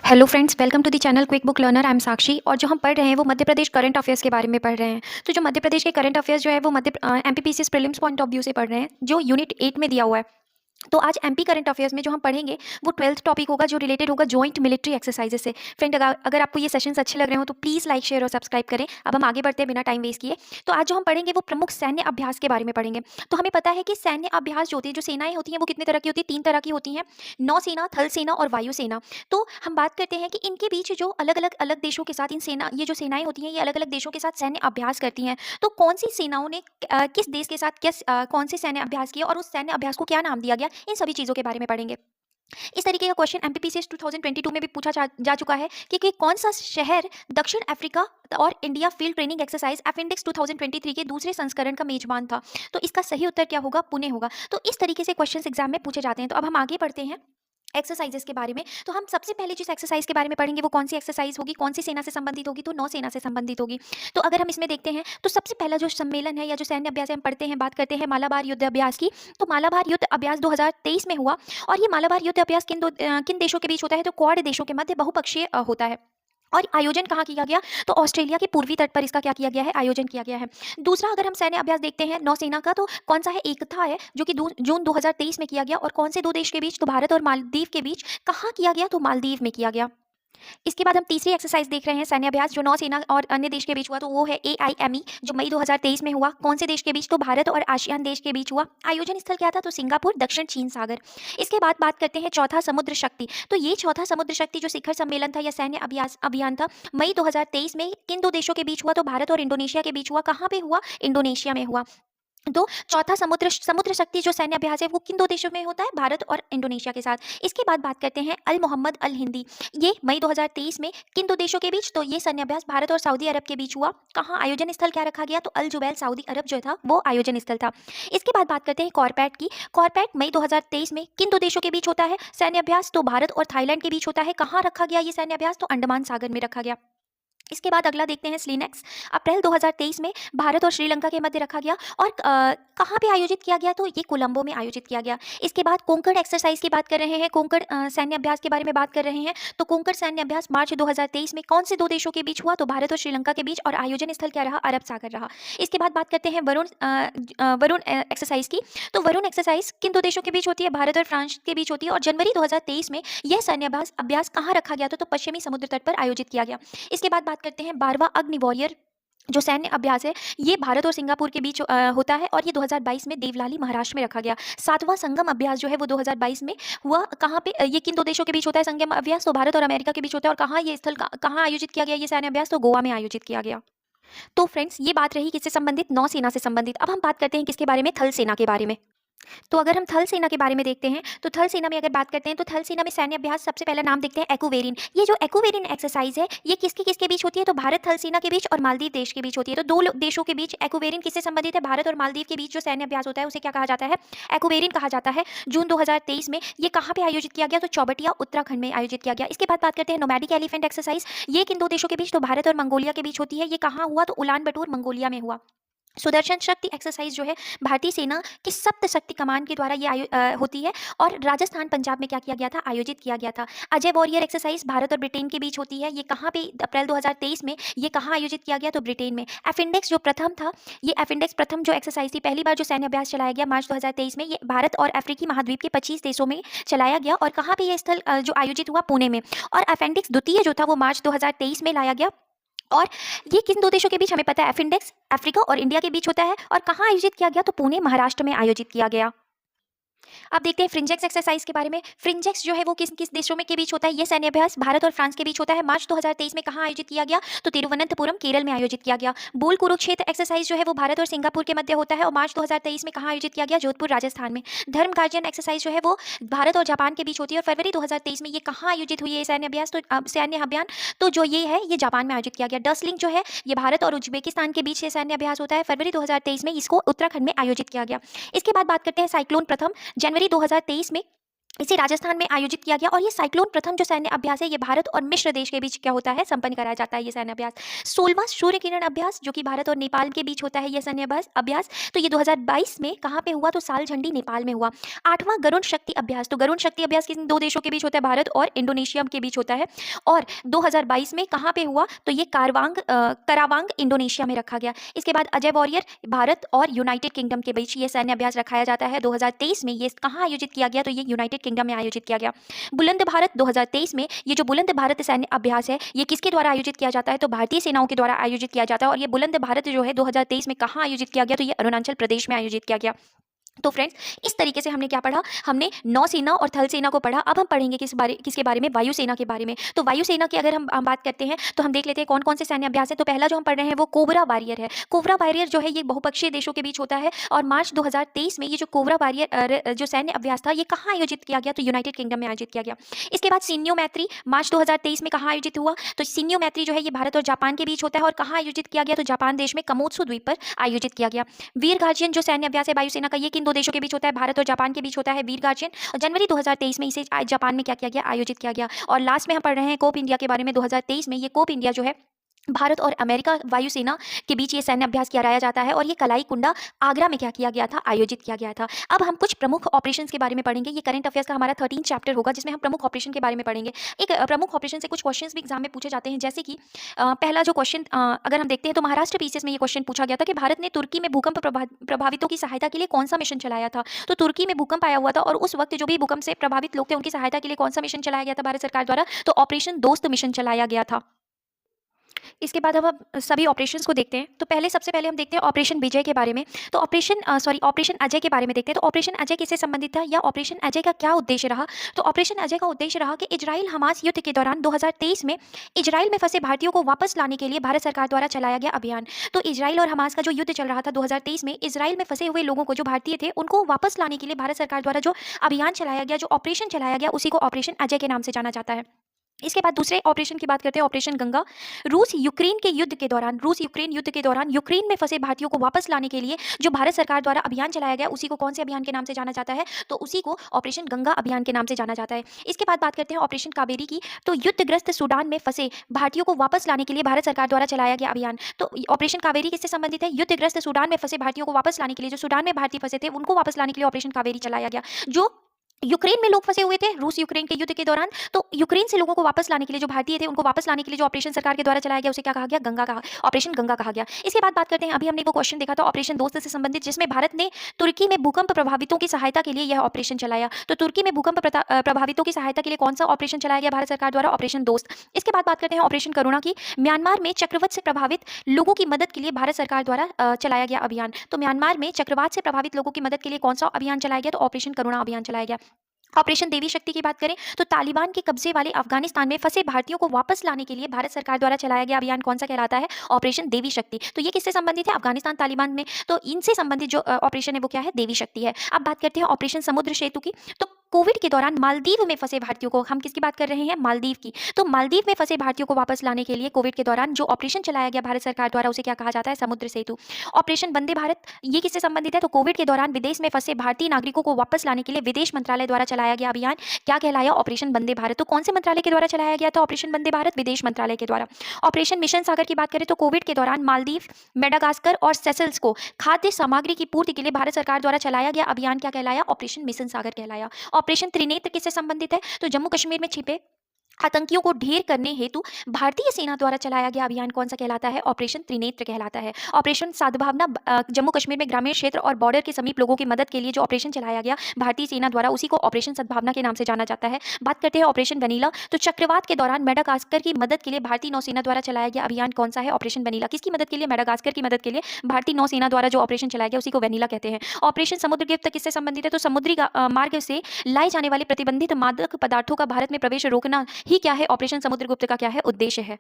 Hello friends, welcome to the channel quick book learner. I am Sakshi और जो हम पढ़ रहे हैं वो मध्य प्रदेश करंट अफेयर्स के बारे में पढ़ रहे हैं। तो जो मध्य प्रदेश के करंट अफेयर्स जो है वो MPPCS prelims point of view से पढ़ रहे हैं, जो यूनिट 8 में दिया हुआ है। तो आज एमपी करंट अफेयर्स में जो हम पढ़ेंगे वो 12th टॉपिक होगा, जो रिलेटेड होगा जॉइंट मिलिट्री एक्सरसाइजेस से। फ्रेंड, अगर आपको ये सेशंस अच्छे लग रहे हो तो प्लीज़ लाइक, शेयर और सब्सक्राइब करें। अब हम आगे बढ़ते हैं बिना टाइम वेस्ट किए। तो आज जो हम पढ़ेंगे वो प्रमुख सैन्य अभ्यास के बारे में पढ़ेंगे। तो हमें पता है कि सैन्य अभ्यास जो होती है, जो सेनाएं होती हैं, वो कितने तरह की होती है? 3 तरह की होती हैं, नौसेना, थल सेना और वायुसेना। तो हम बात करते हैं कि इनके बीच जो अलग देशों के साथ ये जो सेनाएं होती हैं, ये अलग अलग देशों के साथ सैन्य अभ्यास करती हैं। तो कौन सी सेनाओं ने किस देश के साथ कौन से सैन्य अभ्यास किए और उस सैन्य अभ्यास को क्या नाम दिया गया, इन सभी चीज़ों के बारे में पढ़ेंगे। इस तरीके का क्वेश्चन एमपीपीसीएस 2022 में भी पूछा जा चुका है कि कौन सा शहर दक्षिण अफ्रीका और India field training exercise appendix 2023 के दूसरे संस्करण का मेजबान था। तो इसका सही उत्तर क्या होगा? पुणे होगा। तो इस तरीके से क्वेश्चंस एग्जाम में पूछे जाते हैं। तो अब हम आगे बढ़ते हैं एक्सरसाइजेस के बारे में। तो हम सबसे पहले जिस एक्सरसाइज के बारे में पढ़ेंगे वो कौन सी एक्सरसाइज होगी, कौन सी सेना से संबंधित होगी? तो नौसेना से संबंधित होगी। तो अगर हम इसमें देखते हैं तो सबसे पहला जो सम्मेलन है या जो सैन्य अभ्यास है, हम पढ़ते हैं, बात करते हैं मालाबार युद्ध अभ्यास की। तो मालाबार युद्ध अभ्यास 2023 में हुआ। और ये मालाबार युद्ध अभ्यास किन देशों के बीच होता है? तो क्वाड देशों के मध्य बहुपक्षीय होता है। और आयोजन कहाँ किया गया? तो ऑस्ट्रेलिया के पूर्वी तट पर इसका क्या किया गया है? आयोजन किया गया है। दूसरा, अगर हम सैन्य अभ्यास देखते हैं नौसेना का, तो कौन सा है? एकता है, जो कि जून 2023 में किया गया। और कौन से दो देश के बीच? तो भारत और मालदीव के बीच। कहाँ किया गया? तो मालदीव में किया गया। इसके बाद हम तीसरी एक्सरसाइज देख रहे हैं सैन्य अभ्यास जो नौसेना और अन्य देश के बीच हुआ। तो वो है AIME, जो मई 2023 में हुआ। कौन से देश के बीच? तो भारत और आसियान देश के बीच हुआ। आयोजन स्थल क्या था? तो सिंगापुर, दक्षिण चीन सागर। इसके बाद बात करते हैं चौथा समुद्र शक्ति। तो ये चौथा समुद्र शक्ति जो शिखर सम्मेलन था या सैन्य अभियान था, मई 2023 में किन दो देशों के बीच हुआ? तो भारत और इंडोनेशिया के बीच हुआ। कहाँ पे हुआ? इंडोनेशिया में हुआ। तो चौथा समुद्र शक्ति जो सैन्य अभ्यास है वो किन दो देशों में होता है? भारत और इंडोनेशिया के साथ। इसके बाद बात करते हैं अल मोहम्मद अल हिंदी। ये मई 2023 में किन दो देशों के बीच? तो ये सैन्य अभ्यास भारत और सऊदी अरब के बीच हुआ। कहाँ आयोजन स्थल क्या रखा गया? तो अल जुबैल, सऊदी अरब जो था वो आयोजन स्थल था। इसके बाद बात करते हैं कॉर्पैट की। कॉर्पैट मई 2023 में किन दो देशों के बीच होता है सैन्य अभ्यास? तो भारत और थाईलैंड के बीच होता है। कहाँ रखा गया ये सैन्य अभ्यास? तो अंडमान सागर में रखा गया। इसके बाद अगला देखते हैं स्लिनेक्स। अप्रैल 2023 में भारत और श्रीलंका के मध्य रखा गया। और कहाँ पे आयोजित किया गया? तो ये कोलंबो में आयोजित किया गया। इसके बाद कोंकण एक्सरसाइज की बात कर रहे हैं, कोंकण सैन्य अभ्यास के बारे में बात कर रहे हैं। तो कोंकण सैन्य अभ्यास मार्च 2023 में कौन से दो देशों के बीच हुआ? तो भारत और श्रीलंका के बीच। और आयोजन स्थल क्या रहा? अरब सागर रहा। इसके बाद बात करते हैं वरुण एक्सरसाइज की। तो वरुण एक्सरसाइज किन दो देशों के बीच होती है? भारत और फ्रांस के बीच होती है। और जनवरी 2023 में यह सैन्य अभ्यास कहाँ रखा गया था? तो पश्चिमी समुद्र तट पर आयोजित किया गया। इसके बाद बात करते हैं 12वां अग्नि वॉरियर जो सैन्य अभ्यास है, ये भारत और सिंगापुर के बीच होता है। और ये 2022 में देवलाली, महाराष्ट्र में रखा गया। 7वां संगम अभ्यास जो है वो 2022 में हुआ। कहाँ पे? ये किन दो देशों के बीच होता है संगम अभ्यास? तो भारत और अमेरिका के बीच होता है। और कहाँ ये स्थल कहाँ आयोजित किया गया ये सैन्य अभ्यास? तो गोवा में आयोजित किया गया। तो फ्रेंड्स, ये बात रही किससे संबंधित? नौसेना से संबंधित। अब हम बात करते हैं किसके बारे में? थल सेना के बारे में। तो अगर हम थल सेना के बारे में देखते हैं तो थल सेना में अगर बात करते हैं तो थल सेना में सैन्य अभ्यास सबसे पहला नाम देखते हैं एक्वेरिन। ये जो एक्वेरिन एक्सरसाइज है ये किसके किसके बीच होती है? तो भारत थल सेना के बीच और मालदीव देश के बीच होती है। तो दो देशों के बीच एक्वेरिन किससे संबंधित है? भारत और मालदीव के बीच जो सैन्य अभ्यास होता है उसे क्या कहा जाता है? एक्वेरिन कहा जाता है। जून 2023 में ये कहाँ पे आयोजित किया गया? तो चौबटिया, उत्तराखंड में आयोजित किया गया। इसके बाद बात करते हैं नोमैडिक एलिफेंट एक्सरसाइज। ये किन दो देशों के बीच? तो भारत और मंगोलिया के बीच होती है। ये कहाँ हुआ? तो उलान बटोर, मंगोलिया में हुआ। सुदर्शन शक्ति एक्सरसाइज जो है भारतीय सेना की सप्त शक्ति कमान के द्वारा ये होती है। और राजस्थान, पंजाब में क्या किया गया था? आयोजित किया गया था। अजय वॉरियर एक्सरसाइज भारत और ब्रिटेन के बीच होती है। ये कहाँ पे? अप्रैल 2023 में ये कहाँ आयोजित किया गया? तो ब्रिटेन में। एफिंडेक्स जो प्रथम था, ये एफिंडेक्स प्रथम जो एक्सरसाइज थी, पहली बार जो सैन्य अभ्यास चलाया गया मार्च 2023 में, ये भारत और अफ्रीकी महाद्वीप के 25 देशों में चलाया गया। और कहाँ पे ये स्थल जो आयोजित हुआ? पुणे में। और अपेंडिक्स द्वितीय जो था वो मार्च 2023 में लाया गया। और ये किन दो देशों के बीच? हमें पता है एफिंडेक्स अफ्रीका और इंडिया के बीच होता है। और कहाँ आयोजित किया गया? तो पुणे, महाराष्ट्र में आयोजित किया गया। अब देखते हैं फ्रिंजेक्स एक्सरसाइज के बारे में। फ्रिंजेक्स जो है वो किस किस देशों में के बीच होता है? ये सैन्य अभ्यास भारत और फ्रांस के बीच होता है। मार्च 2023 में कहाँ आयोजित किया गया? तो तिरुवनंतपुरम, केरल में आयोजित किया गया। बोल कुरुक्षेत्र एक्सरसाइज जो है वो भारत और सिंगापुर के मध्य होता है। और मार्च 2023 में कहाँ आयोजित किया गया? जोधपुर, राजस्थान में। धर्म गार्जियन एक्सरसाइज जो है वो भारत और जापान के बीच होती है। और फरवरी 2023 में ये कहाँ आयोजित हुई है सैन्य अभ्यास? तो सैन्य अभियान तो जो ये है ये जापान में आयोजित किया गया। डसलिंग जो है ये भारत और उज्बेकिस्तान के बीच ये सैन्य अभ्यास होता है। फरवरी 2023 में इसको उत्तराखंड में आयोजित किया गया। इसके बाद बात करते हैं साइक्लोन प्रथम। जनवरी 2023 में इसे राजस्थान में आयोजित किया गया और ये साइक्लोन प्रथम जो सैन्य अभ्यास है ये भारत और मिस्र देश के बीच क्या होता है, संपन्न कराया जाता है ये सैन्य अभ्यास। 16वां सूर्य किरण अभ्यास जो कि भारत और नेपाल के बीच होता है ये सैन्य अभ्यास, तो ये 2022 में कहाँ पे हुआ, तो सालझंडी नेपाल में हुआ। 8वां गरुण शक्ति अभ्यास, तो गरुण शक्ति अभ्यास किन दो देशों के बीच होता है, भारत और इंडोनेशिया के बीच होता है, और 2022 में कहाँ पे हुआ, तो ये करावांग इंडोनेशिया में रखा गया। इसके बाद अजय वॉरियर भारत और यूनाइटेड किंगडम के बीच ये सैन्य अभ्यास रखाया जाता है। 2023 में ये कहाँ आयोजित किया गया, तो ये यूनाइटेड किंगडम में आयोजित किया गया। बुलंद भारत 2023 में ये जो बुलंद भारत सैन्य अभ्यास है ये किसके द्वारा आयोजित किया जाता है, तो भारतीय सेनाओं के द्वारा आयोजित किया जाता है। और ये बुलंद भारत जो है 2023 में कहाँ आयोजित किया गया, तो ये अरुणाचल प्रदेश में आयोजित किया गया। तो फ्रेंड्स, इस तरीके से हमने क्या पढ़ा, हमने नौसेना और थल सेना को पढ़ा। अब हम पढ़ेंगे किसके बारे में, वायुसेना के बारे में। तो वायुसेना की अगर हम बात करते हैं तो हम देख लेते हैं कौन कौन से सैन्य अभ्यास है। तो पहला जो हम पढ़ रहे हैं वो कोबरा वॉरियर है। कोबरा वॉरियर जो है ये बहुपक्षीय देशों के बीच होता है, और मार्च 2023 में ये जो कोबरा वॉरियर जो सैन्य अभ्यास था ये कहाँ आयोजित किया गया, तो यूनाइटेड किंगडम में आयोजित किया गया। इसके बाद सीनियो मैत्री मार्च 2023 में कहाँ आयोजित हुआ, तो सीनियो मैत्री जो है ये भारत और जापान के बीच होता है, और कहाँ आयोजित किया गया, तो जापान देश में कमोत्सु द्वीप पर आयोजित किया गया। वीर गार्जियन जो सैन्य अभ्यास है वायुसेना का, ये किन दो देशों के बीच होता है, भारत और जापान के बीच होता है वीर गार्जियन, और जनवरी 2023 में इसे जापान में क्या किया गया, आयोजित किया गया। और लास्ट में हम पढ़ रहे हैं कोप इंडिया के बारे में। 2023 में ये कोप इंडिया जो है भारत और अमेरिका वायुसेना के बीच ये सैन्य अभ्यास कराया जाता है, और ये कलाई कुंडा आगरा में क्या किया गया था, आयोजित किया गया था। अब हम कुछ प्रमुख ऑपरेशंस के बारे में पढ़ेंगे। ये करंट अफेयर्स का हमारा 13 चैप्टर होगा जिसमें हम प्रमुख ऑपरेशन के बारे में पढ़ेंगे। एक प्रमुख ऑपरेशन से कुछ क्वेश्चंस भी एग्जाम में पूछे जाते हैं, जैसे कि पहला जो क्वेश्चन अगर हम देखते हैं तो महाराष्ट्र पीसीएस में ये क्वेश्चन पूछा गया था कि भारत ने तुर्की में भूकंप प्रभावितों की सहायता के लिए कौन सा मिशन चलाया था। तो तुर्की में भूकंप आया हुआ था, और उस वक्त जो भी भूकंप से प्रभावित लोग थे उनकी सहायता के लिए कौन सा मिशन चलाया गया था भारत सरकार द्वारा, तो ऑपरेशन दोस्त मिशन चलाया गया था। इसके बाद अब हम सभी ऑपरेशंस को देखते हैं। तो सबसे पहले हम देखते हैं ऑपरेशन विजय के बारे में। तो ऑपरेशन अजय के बारे में देखते हैं। तो ऑपरेशन अजय किससे संबंधित था, या ऑपरेशन अजय का क्या उद्देश्य रहा। तो ऑपरेशन अजय का उद्देश्य रहा कि इजराइल हमास युद्ध के दौरान 2023 में इजराइल में फंसे भारतीयों को वापस लाने के लिए भारत सरकार द्वारा चलाया गया अभियान। तो इजराइल और हमास का जो युद्ध चल रहा था 2023 में, इजराइल में फंसे हुए लोगों को, जो भारतीय थे, उनको वापस लाने के लिए भारत सरकार द्वारा जो अभियान चलाया गया, जो ऑपरेशन चलाया गया, उसी को ऑपरेशन अजय के नाम से जाना जाता है। इसके बाद दूसरे ऑपरेशन की बात करते हैं, ऑपरेशन गंगा। रूस यूक्रेन युद्ध के दौरान यूक्रेन में फंसे भारतीयों को वापस लाने के लिए जो भारत सरकार द्वारा अभियान चलाया गया, उसी को कौन से अभियान के नाम से जाना जाता है, तो उसी को ऑपरेशन गंगा अभियान के नाम से जाना जाता है। इसके बाद बात करते हैं ऑपरेशन कावेरी की। तो युद्धग्रस्त सूडान में फंसे भारतीयों को वापस लाने के लिए भारत सरकार द्वारा चलाया गया अभियान। तो ऑपरेशन कावेरी किससे संबंधित है, युद्धग्रस्त सूडान में फंसे भारतीयों को वापस लाने के लिए, जो सूडान में भारतीय फंसे थे उनको वापस लाने के लिए ऑपरेशन कावेरी चलाया गया। जो यूक्रेन में लोग फंसे हुए थे रूस यूक्रेन के युद्ध के दौरान, तो यूक्रेन से लोगों को वापस लाने के लिए, जो भारतीय थे उनको वापस लाने के लिए जो ऑपरेशन सरकार के द्वारा चलाया गया, उसे क्या कहा गया, ऑपरेशन गंगा कहा गया। इसके बाद बात करते हैं, अभी हमने वो क्वेश्चन देखा था ऑपरेशन दोस्त से संबंधित, जिसमें भारत ने तुर्की में भूकंप प्रभावितों की सहायता के लिए यह ऑपरेशन चलाया। तो तुर्की में भूकंप प्रभावितों की सहायता के लिए कौन सा ऑपरेशन चलाया गया भारत सरकार द्वारा, ऑपरेशन दोस्त। इसके बाद बात करते हैं ऑपरेशन करुणा की। म्यांमार में चक्रवात से प्रभावित लोगों की मदद के लिए भारत सरकार द्वारा चलाया गया अभियान। तो म्यांमार में चक्रवात से प्रभावित लोगों की मदद के लिए कौन सा अभियान चलाया गया, तो ऑपरेशन करुणा अभियान चलाया गया। ऑपरेशन देवी शक्ति की बात करें तो तालिबान के कब्जे वाले अफगानिस्तान में फंसे भारतीयों को वापस लाने के लिए भारत सरकार द्वारा चलाया गया अभियान कौन सा कहलाता है, ऑपरेशन देवी शक्ति। तो ये किससे संबंधित है, अफगानिस्तान तालिबान में, तो इनसे संबंधित जो ऑपरेशन है वो क्या है, देवी शक्ति है। अब बात करते हैं ऑपरेशन समुद्र सेतु की। तो कोविड के दौरान मालदीव में फंसे भारतीयों को, हम किसकी बात कर रहे हैं, मालदीव की। तो मालदीव में फंसे भारतीयों को वापस लाने के लिए कोविड के दौरान जो ऑपरेशन चलाया गया भारत सरकार द्वारा, उसे क्या कहा जाता है, समुद्र सेतु। ऑपरेशन वंदे भारत, ये किससे संबंधित है, तो कोविड के दौरान विदेश में फंसे भारतीय नागरिकों को वापस लाने के लिए विदेश मंत्रालय द्वारा चलाया गया अभियान क्या कहलाया, ऑपरेशन वंदे भारत। तो कौन से मंत्रालय के द्वारा चलाया गया था ऑपरेशन वंदे भारत, विदेश मंत्रालय के द्वारा। ऑपरेशन मिशन सागर की बात करें तो कोविड के दौरान मालदीव, मेडागास्कर और सेशल्स को खाद्य सामग्री की पूर्ति के लिए भारत सरकार द्वारा चलाया गया अभियान क्या कहलाया, ऑपरेशन मिशन सागर कहलाया। ऑपरेशन त्रिनेत्र किससे संबंधित है, तो जम्मू कश्मीर में छिपे आतंकियों को ढेर करने हेतु भारतीय सेना द्वारा चलाया गया अभियान कौन सा कहलाता है, ऑपरेशन त्रिनेत्र कहलाता है। ऑपरेशन सद्भावना, जम्मू कश्मीर में ग्रामीण क्षेत्र और बॉर्डर के समीप लोगों की मदद के लिए जो ऑपरेशन चलाया गया भारतीय सेना द्वारा, उसी को ऑपरेशन सद्भावना के नाम से जाना जाता है। बात करते हैं ऑपरेशन वनीला। तो चक्रवात के दौरान मेडागास्कर की मदद के लिए भारतीय नौसेना द्वारा चलाया गया अभियान कौन सा है, ऑपरेशन वनीला। किसकी मदद के लिए, मेडागास्कर की मदद के लिए भारतीय नौसेना द्वारा जो ऑपरेशन चलाया गया उसी को वनीला कहते हैं। ऑपरेशन समुद्रगुप्त किससे संबंधित है, तो समुद्री मार्ग से लाए जाने वाले प्रतिबंधित मादक पदार्थों का भारत में प्रवेश रोकना ही क्या है, ऑपरेशन समुद्रगुप्त का क्या है, उद्देश्य है।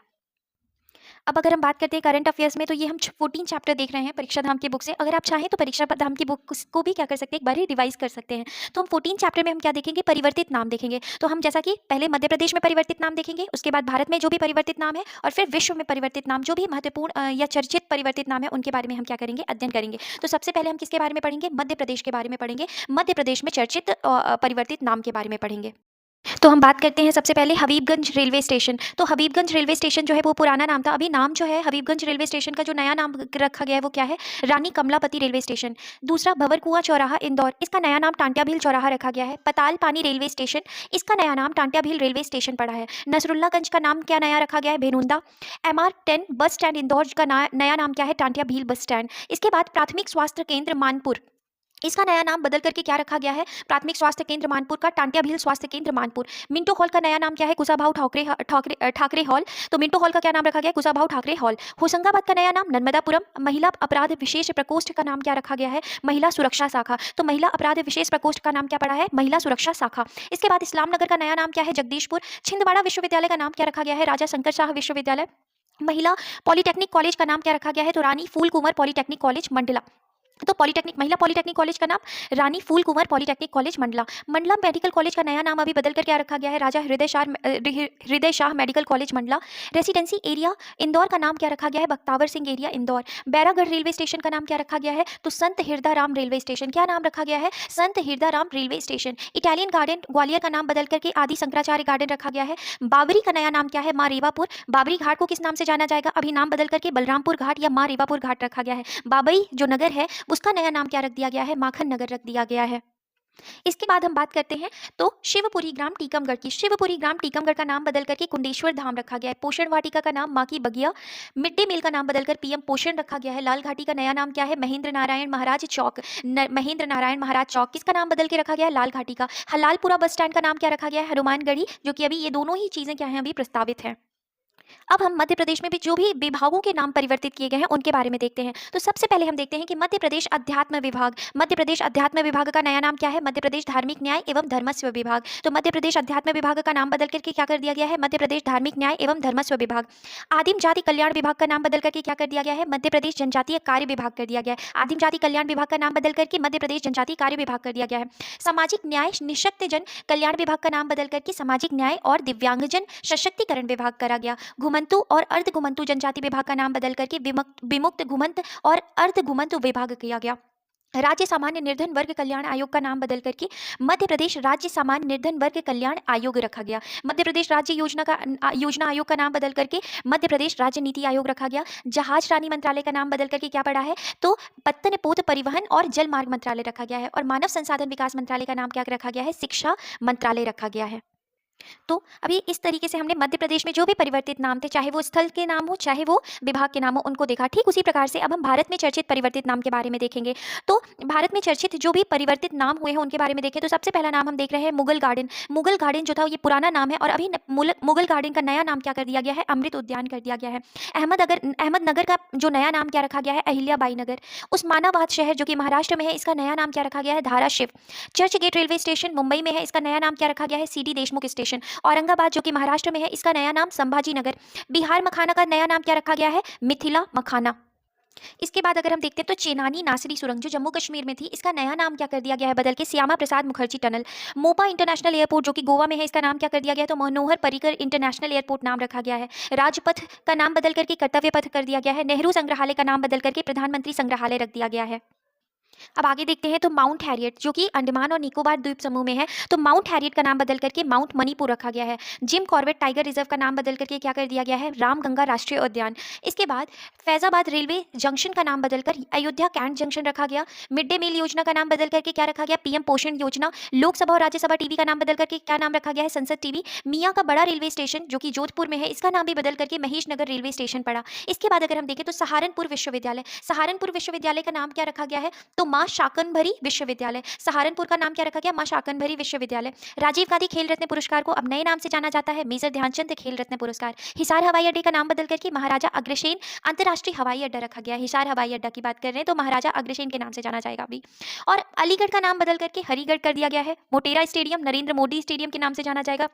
अब अगर हम बात करते हैं करंट अफेयर्स में, तो ये हम 14 चैप्टर देख रहे हैं परीक्षा धाम की बुक से। अगर आप चाहें तो परीक्षा धाम की बुक को भी क्या कर सकते हैं, एक बार रिवाइज कर सकते हैं। तो हम 14 चैप्टर में हम क्या देखेंगे, परिवर्तित नाम देखेंगे। तो हम जैसा कि पहले मध्य प्रदेश में परिवर्तित नाम देखेंगे, उसके बाद भारत में जो भी परिवर्तित नाम है, और फिर विश्व में परिवर्तित नाम जो भी महत्वपूर्ण या चर्चित परिवर्तित नाम है, उनके बारे में हम क्या करेंगे, अध्ययन करेंगे। तो सबसे पहले हम किसके बारे में पढ़ेंगे, मध्य प्रदेश के बारे में पढ़ेंगे। मध्य प्रदेश में चर्चित परिवर्तित नाम के बारे में पढ़ेंगे। तो हम बात करते हैं सबसे पहले हबीबगंज रेलवे स्टेशन। तो हबीबगंज रेलवे स्टेशन जो है वो पुराना नाम था, अभी नाम जो है हबीबगंज रेलवे स्टेशन का जो नया नाम रखा गया है वो क्या है, रानी कमलापति रेलवे स्टेशन। दूसरा भंवरकुआं चौराहा इंदौर, इसका नया नाम टांट्या भील चौराहा रखा गया है। पताल पानी रेलवे स्टेशन, इसका नया नाम टांट्या भील रेलवे स्टेशन पड़ा है। नसरुल्लागंज का नाम क्या नया रखा गया है, भेनुंदा। MR10 बस स्टैंड इंदौर का नया नाम क्या है, टांट्या भील बस स्टैंड। इसके बाद प्राथमिक स्वास्थ्य केंद्र मानपुर, इसका नया नाम बदल करके क्या रखा गया है, प्राथमिक स्वास्थ्य केंद्र मानपुर का टांट्या भील स्वास्थ्य केंद्र मानपुर। मिंटो हॉल का नया नाम क्या है, कुशाभाऊ ठाकरे हॉल। तो मिंटो हॉल का क्या नाम रखा गया, कुशाभाऊ ठाकरे हॉल। होशंगाबाद का नया नाम नर्मदापुरम। महिला अपराध विशेष प्रकोष्ठ का नाम क्या रखा गया है, महिला सुरक्षा शाखा। तो महिला अपराध विशेष प्रकोष्ठ का नाम क्या पड़ा है, महिला सुरक्षा शाखा। इसके बाद इस्लामनगर का नया नाम क्या है, जगदीशपुर। छिंदवाड़ा विश्वविद्यालय का नाम क्या रखा गया है, राजा शंकर शाह विश्वविद्यालय। महिला पॉलिटेक्निक कॉलेज का नाम क्या रखा गया है, तो रानी फूल कुंवर पॉलिटेक्निक कॉलेज मंडला। तो पॉलिटेक्निक, महिला पॉलिटेक्निक कॉलेज का नाम Rani Phool Kunwar polytechnic college Mandla. Mandla medical college का नया नाम अभी बदल कर क्या रखा गया है, राजा हृदय Shah medical college Mandla. Residency area Indore का नाम क्या रखा गया है, Bakhtawar Singh area Indore. Bairagarh railway station का नाम क्या रखा गया है, तो संत हिरदाराम रेलवे स्टेशन। क्या नाम रखा गया है, Sant Hirdaram railway station. Italian garden Gwalior का नाम बदल करके आदि शंकराचार्य गार्डन रखा गया है। बाबरी का नया नाम क्या है, माँ रेवापुर। बाबरी घाट को किस नाम से जाना जाएगा, अभी नाम बदल करके बलरामपुर घाट या माँ रेवापुर घाट रखा गया है। बाबरी जो नगर है उसका नया नाम क्या रख दिया गया है, माखन नगर रख दिया गया है। इसके बाद हम बात करते हैं तो शिवपुरी ग्राम टीकमगढ़ की। शिवपुरी ग्राम टीकमगढ़ का नाम बदल करके कुंडेश्वर धाम रखा गया है। पोषण वाटिका का नाम माँ की बगिया। मिड डे मील का नाम बदलकर PM पोषण रखा गया है। लाल घाटी का नया नाम क्या है, महेंद्र नारायण महाराज चौक। महेंद्र नारायण महाराज चौक किसका नाम बदल के रखा गया है, लाल घाटी का। हलालपुरा बस स्टैंड का नाम क्या रखा गया है, हनुमानगढ़ी, जो कि अभी ये दोनों ही चीजें क्या हैं, अभी प्रस्तावित है। अब हम मध्य प्रदेश में भी जो भी विभागों के नाम परिवर्तित किए गए हैं उनके बारे में देखते हैं। तो सबसे पहले हम देखते हैं कि मध्य प्रदेश अध्यात्म विभाग। मध्य प्रदेश अध्यात्म विभाग का नया नाम क्या है, मध्य प्रदेश धार्मिक न्याय एवं धर्मस्व विभाग। तो मध्य प्रदेश अध्यात्म विभाग का नाम बदल करके क्या कर दिया गया है, मध्य प्रदेश धार्मिक न्याय एवं धर्मस्व विभाग। आदिम जाति कल्याण विभाग का नाम बदल करके क्या कर दिया गया है, मध्य प्रदेश जनजातीय कार्य विभाग कर दिया गया है। आदिम जाति कल्याण विभाग का नाम बदल करके मध्य प्रदेश जनजातीय कार्य विभाग कर दिया गया है। सामाजिक न्याय निःशक्त जन कल्याण विभाग का नाम बदल करके सामाजिक न्याय और दिव्यांगजन सशक्तिकरण विभाग करा गया। घुमंतु और अर्ध घुमंतु जनजाति विभाग का नाम बदल करके विमुक्त घुमंत और अर्ध घुमंतु विभाग किया गया। राज्य सामान्य निर्धन वर्ग कल्याण आयोग का नाम बदल करके मध्य प्रदेश राज्य सामान्य निर्धन वर्ग कल्याण आयोग रखा गया। मध्य प्रदेश राज्य योजना आयोग का नाम बदल करके मध्य प्रदेश राज्य नीति आयोग रखा गया। जहाज रानी मंत्रालय का नाम बदल करके क्या पड़ा है, तो पत्तन पोत परिवहन और जल मार्ग मंत्रालय रखा गया है। और मानव संसाधन विकास मंत्रालय का नाम क्या रखा गया है, शिक्षा मंत्रालय रखा गया है। तो अभी इस तरीके से हमने मध्य प्रदेश में जो भी परिवर्तित नाम थे, चाहे वो स्थल के नाम हो चाहे वो विभाग के नाम हो, उनको देखा। ठीक उसी प्रकार से अब हम भारत में चर्चित परिवर्तित नाम के बारे में देखेंगे। तो भारत में चर्चित जो भी परिवर्तित नाम हुए हैं उनके बारे में देखें तो सबसे पहला नाम हम देख रहे हैं मुगल गार्डन। मुगल गार्डन जो था ये पुराना नाम है और अभी मुगल गार्डन का नया नाम क्या कर दिया गया है, अमृत उद्यान कर दिया गया है। अहमदनगर का जो नया नाम क्या रखा गया है, अहिल्याबाई नगर। उस्मानाबाद शहर जो कि महाराष्ट्र में है, इसका नया नाम क्या रखा गया है, Dharashiv. Churchgate railway station Mumbai में है, इसका नया नाम क्या रखा गया है, CD देशमुख स्टेशन। औरंगाबाद जो कि महाराष्ट्र में है, इसका नया नाम संभाजी नगर। बिहार मखाना का नया नाम क्या रखा गया है, मिथिला मखाना। इसके बाद अगर हम देखते हैं तो चेनानी नासरी सुरंग जो जम्मू कश्मीर में थी, इसका नया नाम क्या कर दिया गया है बदल के, Shyama Prasad Mukherjee tunnel. Mopa international airport जो कि गोवा में है, इसका नाम क्या कर दिया गया है, तो मनोहर पर्रिकर इंटरनेशनल एयरपोर्ट नाम रखा गया है। राजपथ का नाम बदल करके कर्तव्य पथ कर दिया गया है। नेहरू संग्रहालय का नाम बदल करके प्रधानमंत्री संग्रहालय रख दिया गया है। अब आगे देखते हैं तो माउंट हैरियट जो कि अंडमान और निकोबार द्वीप समूह में है, तो माउंट हैरियट का नाम बदल करके माउंट मणिपुर रखा गया है। जिम कॉर्बेट टाइगर रिजर्व का नाम बदल करके क्या कर दिया गया है, रामगंगा राष्ट्रीय उद्यान। इसके बाद फैजाबाद रेलवे जंक्शन का नाम बदलकर अयोध्या कैंट जंक्शन रखा गया। मिड डे मील योजना का नाम बदल करके क्या रखा गया, PM पोषण योजना। लोकसभा और राज्यसभा टीवी का नाम बदल करके क्या नाम रखा गया है, संसद टीवी। मियाँ का बड़ा रेलवे स्टेशन जो कि जोधपुर में है, इसका नाम भी बदल करके महेश नगर रेलवे स्टेशन पड़ा। इसके बाद अगर हम देखें तो सहारनपुर विश्वविद्यालय का नाम क्या रखा गया है, तो माँ शाकंभरी विश्वविद्यालय। सहारनपुर का नाम क्या रखा गया, माँ शाकंभरी विश्वविद्यालय। राजीव गांधी खेल रत्न पुरस्कार को अब नए नाम से जाना जाता है, मेजर ध्यानचंद खेल रत्न पुरस्कार। हिसार हवाई अड्डे का नाम बदल करके महाराजा अग्रसेन अंतर्राष्ट्रीय हवाई अड्डा रखा गया है। हिसार हवाई अड्डा की बात कर रहे हैं तो महाराजा अग्रसेन के नाम से जाना जाएगा अभी। और अलीगढ़ का नाम बदल करके हरिगढ़ कर दिया गया है। मोटेरा स्टेडियम नरेंद्र मोदी स्टेडियम के नाम से जाना जाएगा।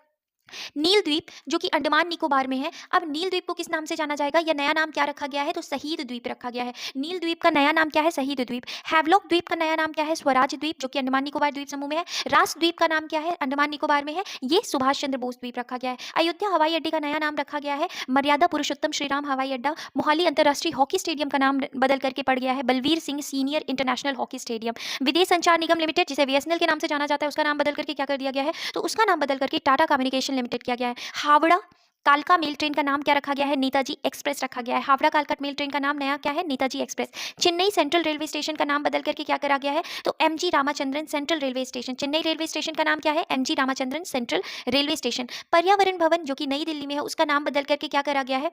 नील द्वीप जो कि अंडमान निकोबार में है। अब नील द्वीप को किस नाम से जाना जाएगा या नया नाम क्या रखा गया है, तो शहीद द्वीप रखा गया है। नील द्वीप का नया नाम क्या है, शहीद द्वीप। हैवलॉक द्वीप का नया नाम क्या है, स्वराज द्वीप जो कि अंडमान निकोबार द्वीप समूह में है। रास द्वीप का नाम क्या है, अंडमान निकोबार में है, ये सुभाष चंद्र बोस द्वीप रखा गया है। अयोध्या हवाई अड्डे का नया नाम रखा गया है मर्यादा पुरुषोत्तम श्रीराम हवाई अड्डा। मोहाली अंतर्राष्ट्रीय हॉकी स्टेडियम का नाम बदल करके पड़ गया है Balbir Singh senior international hockey stadium. Videsh Sanchar निगम लिमिटेड जिसे बीएसएनएल के नाम से जाना जाता है, उसका नाम बदल करके क्या कर दिया गया है, तो उसका नाम बदल करके टाटा कम्युनिकेशन लिमिटेड किया गया है। हावड़ा कालका मेल ट्रेन का नाम क्या रखा गया है, नेताजी एक्सप्रेस रखा गया है। हावड़ा कालका मेल ट्रेन का नाम नया क्या है, Netaji express. Chennai central railway station का नाम बदल करके क्या करा गया है, तो MG Ramachandran central railway station. Chennai railway station का नाम क्या है, MG Ramachandran central railway station. पर्यावरण भवन जो कि नई दिल्ली में है, उसका नाम बदल करके क्या करा गया है,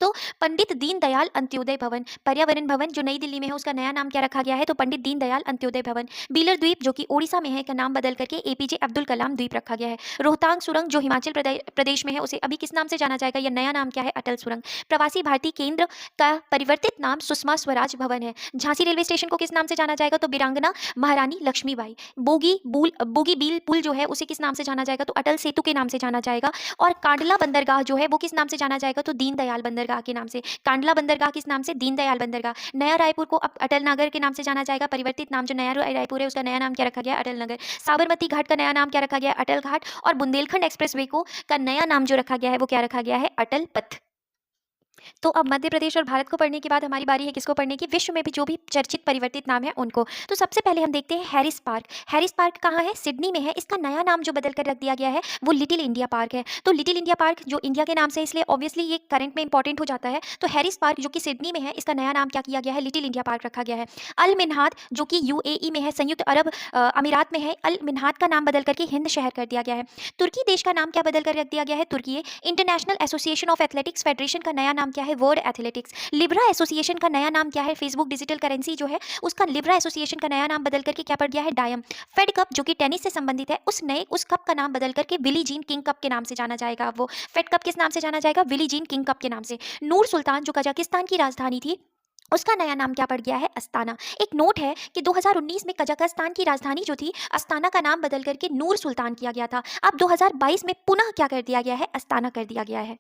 तो पंडित दीनदयाल अंत्योदय भवन। पर्यावरण भवन जो नई दिल्ली में है, उसका नया नाम क्या रखा गया है, तो पंडित दीनदयाल अंत्योदय भवन। बीलर द्वीप जो कि ओडिशा में है, का नाम बदल करके एपीजे अब्दुल कलाम द्वीप रखा गया है। रोहतांग सुरंग जो हिमाचल प्रदेश में है, उसे अभी किस नाम से जाना जाएगा, या नया नाम क्या है, अटल सुरंग। प्रवासी भारतीय केंद्र का परिवर्तित नाम सुषमा स्वराज भवन है। झांसी रेलवे स्टेशन को किस नाम से जाना जाएगा, तो वीरांगना महारानी लक्ष्मीबाई। बोगी बील पुल जो है, उसे किस नाम से जाना जाएगा, तो अटल सेतु के नाम से जाना जाएगा। और कांडला बंदरगाह जो है, वो किस नाम से जाना जाएगा, तो दीनदयाल बंदरगाह के नाम से। कांडला बंदरगाह किस नाम से, दीनदयाल बंदरगाह। नया रायपुर को अब अटल नगर के नाम से जाना जाएगा। परिवर्तित नाम जो नया रायपुर है, उसका नया नाम क्या रखा गया, अटल नगर। साबरमती घाट का नया नाम क्या रखा गया, अटल घाट। और बुंदेलखंड एक्सप्रेसवे को का नया नाम जो रखा गया है, वो क्या रखा गया है, अटल पथ। तो अब मध्य प्रदेश और भारत को पढ़ने के बाद हमारी बारी है किसको पढ़ने की, विश्व में भी जो भी चर्चित परिवर्तित नाम है उनको। तो सबसे पहले हम देखते हैं हैरिस पार्क। हैरिस पार्क कहाँ है, सिडनी में है। इसका नया नाम जो बदल कर रख दिया गया है, वो लिटिल इंडिया पार्क है। तो लिटिल इंडिया पार्क जो इंडिया के नाम से, इसलिए ऑब्वियसली ये करंट में इंपॉर्टेंट हो जाता है। तो हैरिस पार्क जो कि सिडनी में है, इसका नया नाम क्या किया गया है, लिटिल इंडिया पार्क रखा गया है। अल मिन्हाद जो कि यूएई में है, संयुक्त अरब अमीरात में है, अल मिन्हाद का नाम बदल करके हिंद शहर कर दिया गया है। तुर्की देश का नाम क्या बदल कर रख दिया गया है, तुर्की। International association of athletics federation का नया नाम क्या है, वर्ल्ड एथलेटिक्स। लिब्रा एसोसिएशन का नया नाम क्या है, फेसबुक डिजिटल करेंसी जो है, उसका लिब्रा एसोसिएशन का नया नाम बदल करके क्या पड़ गया है, डायम। फेड कप जो कि टेनिस से संबंधित है, उस कप का नाम बदल करके बिली जीन किंग कप के नाम से जाना जाएगा। अब वो फेड कप किस नाम से जाना जाएगा, बिली जीन किंग कप के नाम से। नूर सुल्तान जो कजाकिस्तान की राजधानी थी, उसका नया नाम क्या पड़ गया है, अस्ताना। एक नोट है कि 2019 में कजाकिस्तान की राजधानी जो थी, अस्ताना का नाम बदल करके नूर सुल्तान किया गया था। अब 2022 में पुनः क्या कर दिया गया है, अस्ताना कर दिया गया है।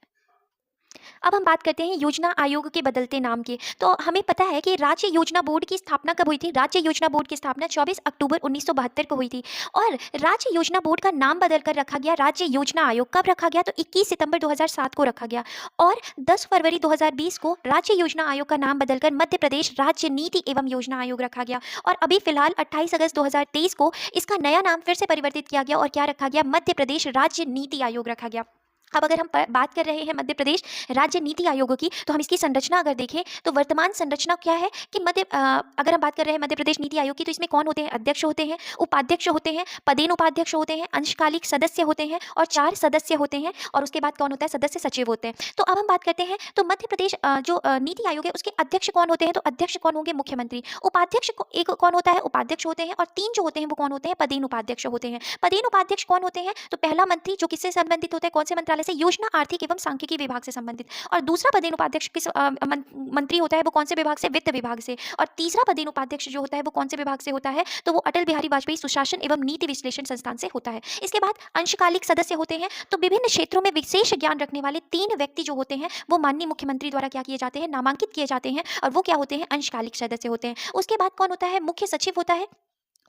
अब हम बात करते हैं योजना आयोग के बदलते नाम की। तो हमें पता है कि राज्य योजना बोर्ड की स्थापना कब हुई थी, राज्य योजना बोर्ड की स्थापना 24 अक्टूबर 1972 को हुई थी। और राज्य योजना बोर्ड का नाम बदलकर रखा गया राज्य योजना आयोग। कब रखा गया, तो 21 सितंबर 2007 को रखा गया। और 10 फरवरी 2020 को राज्य योजना आयोग का नाम बदलकर मध्य प्रदेश राज्य नीति एवं योजना आयोग रखा गया। और अभी फिलहाल 28 अगस्त 2023 को इसका नया नाम फिर से परिवर्तित किया गया और क्या रखा गया, मध्य प्रदेश राज्य नीति आयोग रखा गया। अब अगर हम बात कर रहे हैं मध्य प्रदेश राज्य नीति आयोग की, तो हम इसकी संरचना अगर देखें तो वर्तमान संरचना क्या है कि अगर हम बात कर रहे हैं मध्य प्रदेश नीति आयोग की, तो इसमें कौन होते हैं, अध्यक्ष होते हैं, उपाध्यक्ष होते हैं, पदेन उपाध्यक्ष होते हैं, अंशकालिक सदस्य होते हैं और 4 सदस्य होते हैं। और उसके बाद कौन होता है, सदस्य सचिव होते हैं। तो अब हम बात करते हैं, तो मध्य प्रदेश जो नीति आयोग है, उसके अध्यक्ष कौन होते हैं, तो अध्यक्ष कौन होंगे, मुख्यमंत्री। उपाध्यक्ष एक कौन होता है, उपाध्यक्ष होते हैं। और 3 जो होते हैं वो कौन होते हैं, पदेन उपाध्यक्ष होते हैं। पदेन उपाध्यक्ष कौन होते हैं, तो पहला मंत्री जो किससे संबंधित होता है, कौन से मंत्रालय से, योजना आर्थिक एवं सांख्यिकी विभाग से संबंधित। और दूसरा पदेन उपाध्यक्ष किस मंत्री होता है, वो कौन से विभाग से, वित्त विभाग से। और तीसरा पदेन उपाध्यक्ष जो होता है वो कौन से विभाग से होता है, तो वो अटल बिहारी वाजपेयी सुशासन एवं नीति विश्लेषण संस्थान से होता है। इसके बाद अंशकालिक सदस्य होते हैं, तो विभिन्न क्षेत्रों में विशेष ज्ञान रखने वाले 3 व्यक्ति जो होते हैं, वो माननीय मुख्यमंत्री द्वारा क्या किए जाते हैं, नामांकित किए जाते हैं। और वो क्या होते हैं, अंशकालिक सदस्य होते हैं। उसके बाद कौन होता है, मुख्य सचिव होता है,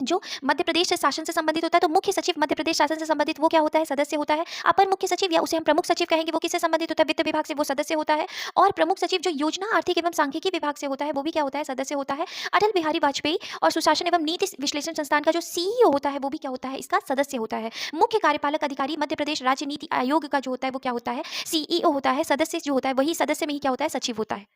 जो मध्य प्रदेश से शासन से संबंधित होता है। तो मुख्य सचिव मध्य प्रदेश शासन से संबंधित वो क्या होता है, सदस्य होता है। अपर मुख्य सचिव या उसे हम प्रमुख सचिव कहेंगे, वो किससे संबंधित होता है, वित्त विभाग से, वो सदस्य होता है। और प्रमुख सचिव जो योजना आर्थिक एवं सांख्यिकी विभाग से होता है, वो भी क्या होता है, सदस्य होता है। अटल बिहारी वाजपेयी और सुशासन एवं नीति विश्लेषण संस्थान का जो सीईओ होता है, वो भी क्या होता है, इसका सदस्य होता है। मुख्य कार्यपालक अधिकारी मध्य प्रदेश राज्य नीति आयोग का जो होता है, वो क्या होता है, सीईओ होता है। सदस्य जो होता है, वही सदस्य में ही क्या होता है, सचिव होता है।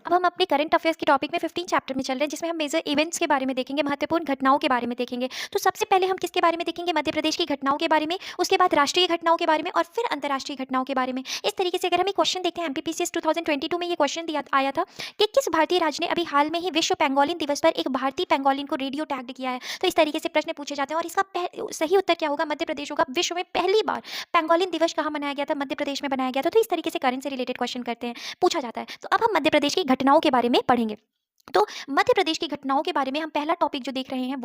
अब हम अपने करंट अफेयर्स के टॉपिक में 15 चैप्टर में चल रहे हैं, जिसमें हम मेजर इवेंट्स के बारे में देखेंगे, महत्वपूर्ण घटनाओं के बारे में देखेंगे। तो सबसे पहले हम किसके बारे में देखेंगे, मध्य प्रदेश की घटनाओं के बारे में, उसके बाद राष्ट्रीय घटनाओं के बारे में और फिर अंतर्राष्ट्रीय घटनाओं के बारे में। इस तरीके से अगर हम एक क्वेश्चन देखते हैं, एमपीपीसीएस 2022 में ये क्वेश्चन आया था कि किस भारतीय राज्य ने अभी हाल में ही विश्व पेंगोलिन दिवस पर एक भारतीय पेंगोलिन को रेडियो टैग्ड किया है। तो इस तरीके से प्रश्न पूछे जाते हैं और इसका सही उत्तर क्या होगा, मध्य प्रदेश होगा। विश्व में पहली बार पेंगोलिन दिवस कहाँ मनाया गया था, मध्य प्रदेश में बनाया गया था। तो इस तरीके से करंट से रिलेटेड क्वेश्चन करते हैं, पूछा जाता है। तो अब हम मध्य प्रदेश की घटनाओं के बारे में पढ़ेंगे। तो मध्य प्रदेश की घटनाओं के बारे में हम पहला टॉपिक जो देख रहे हैं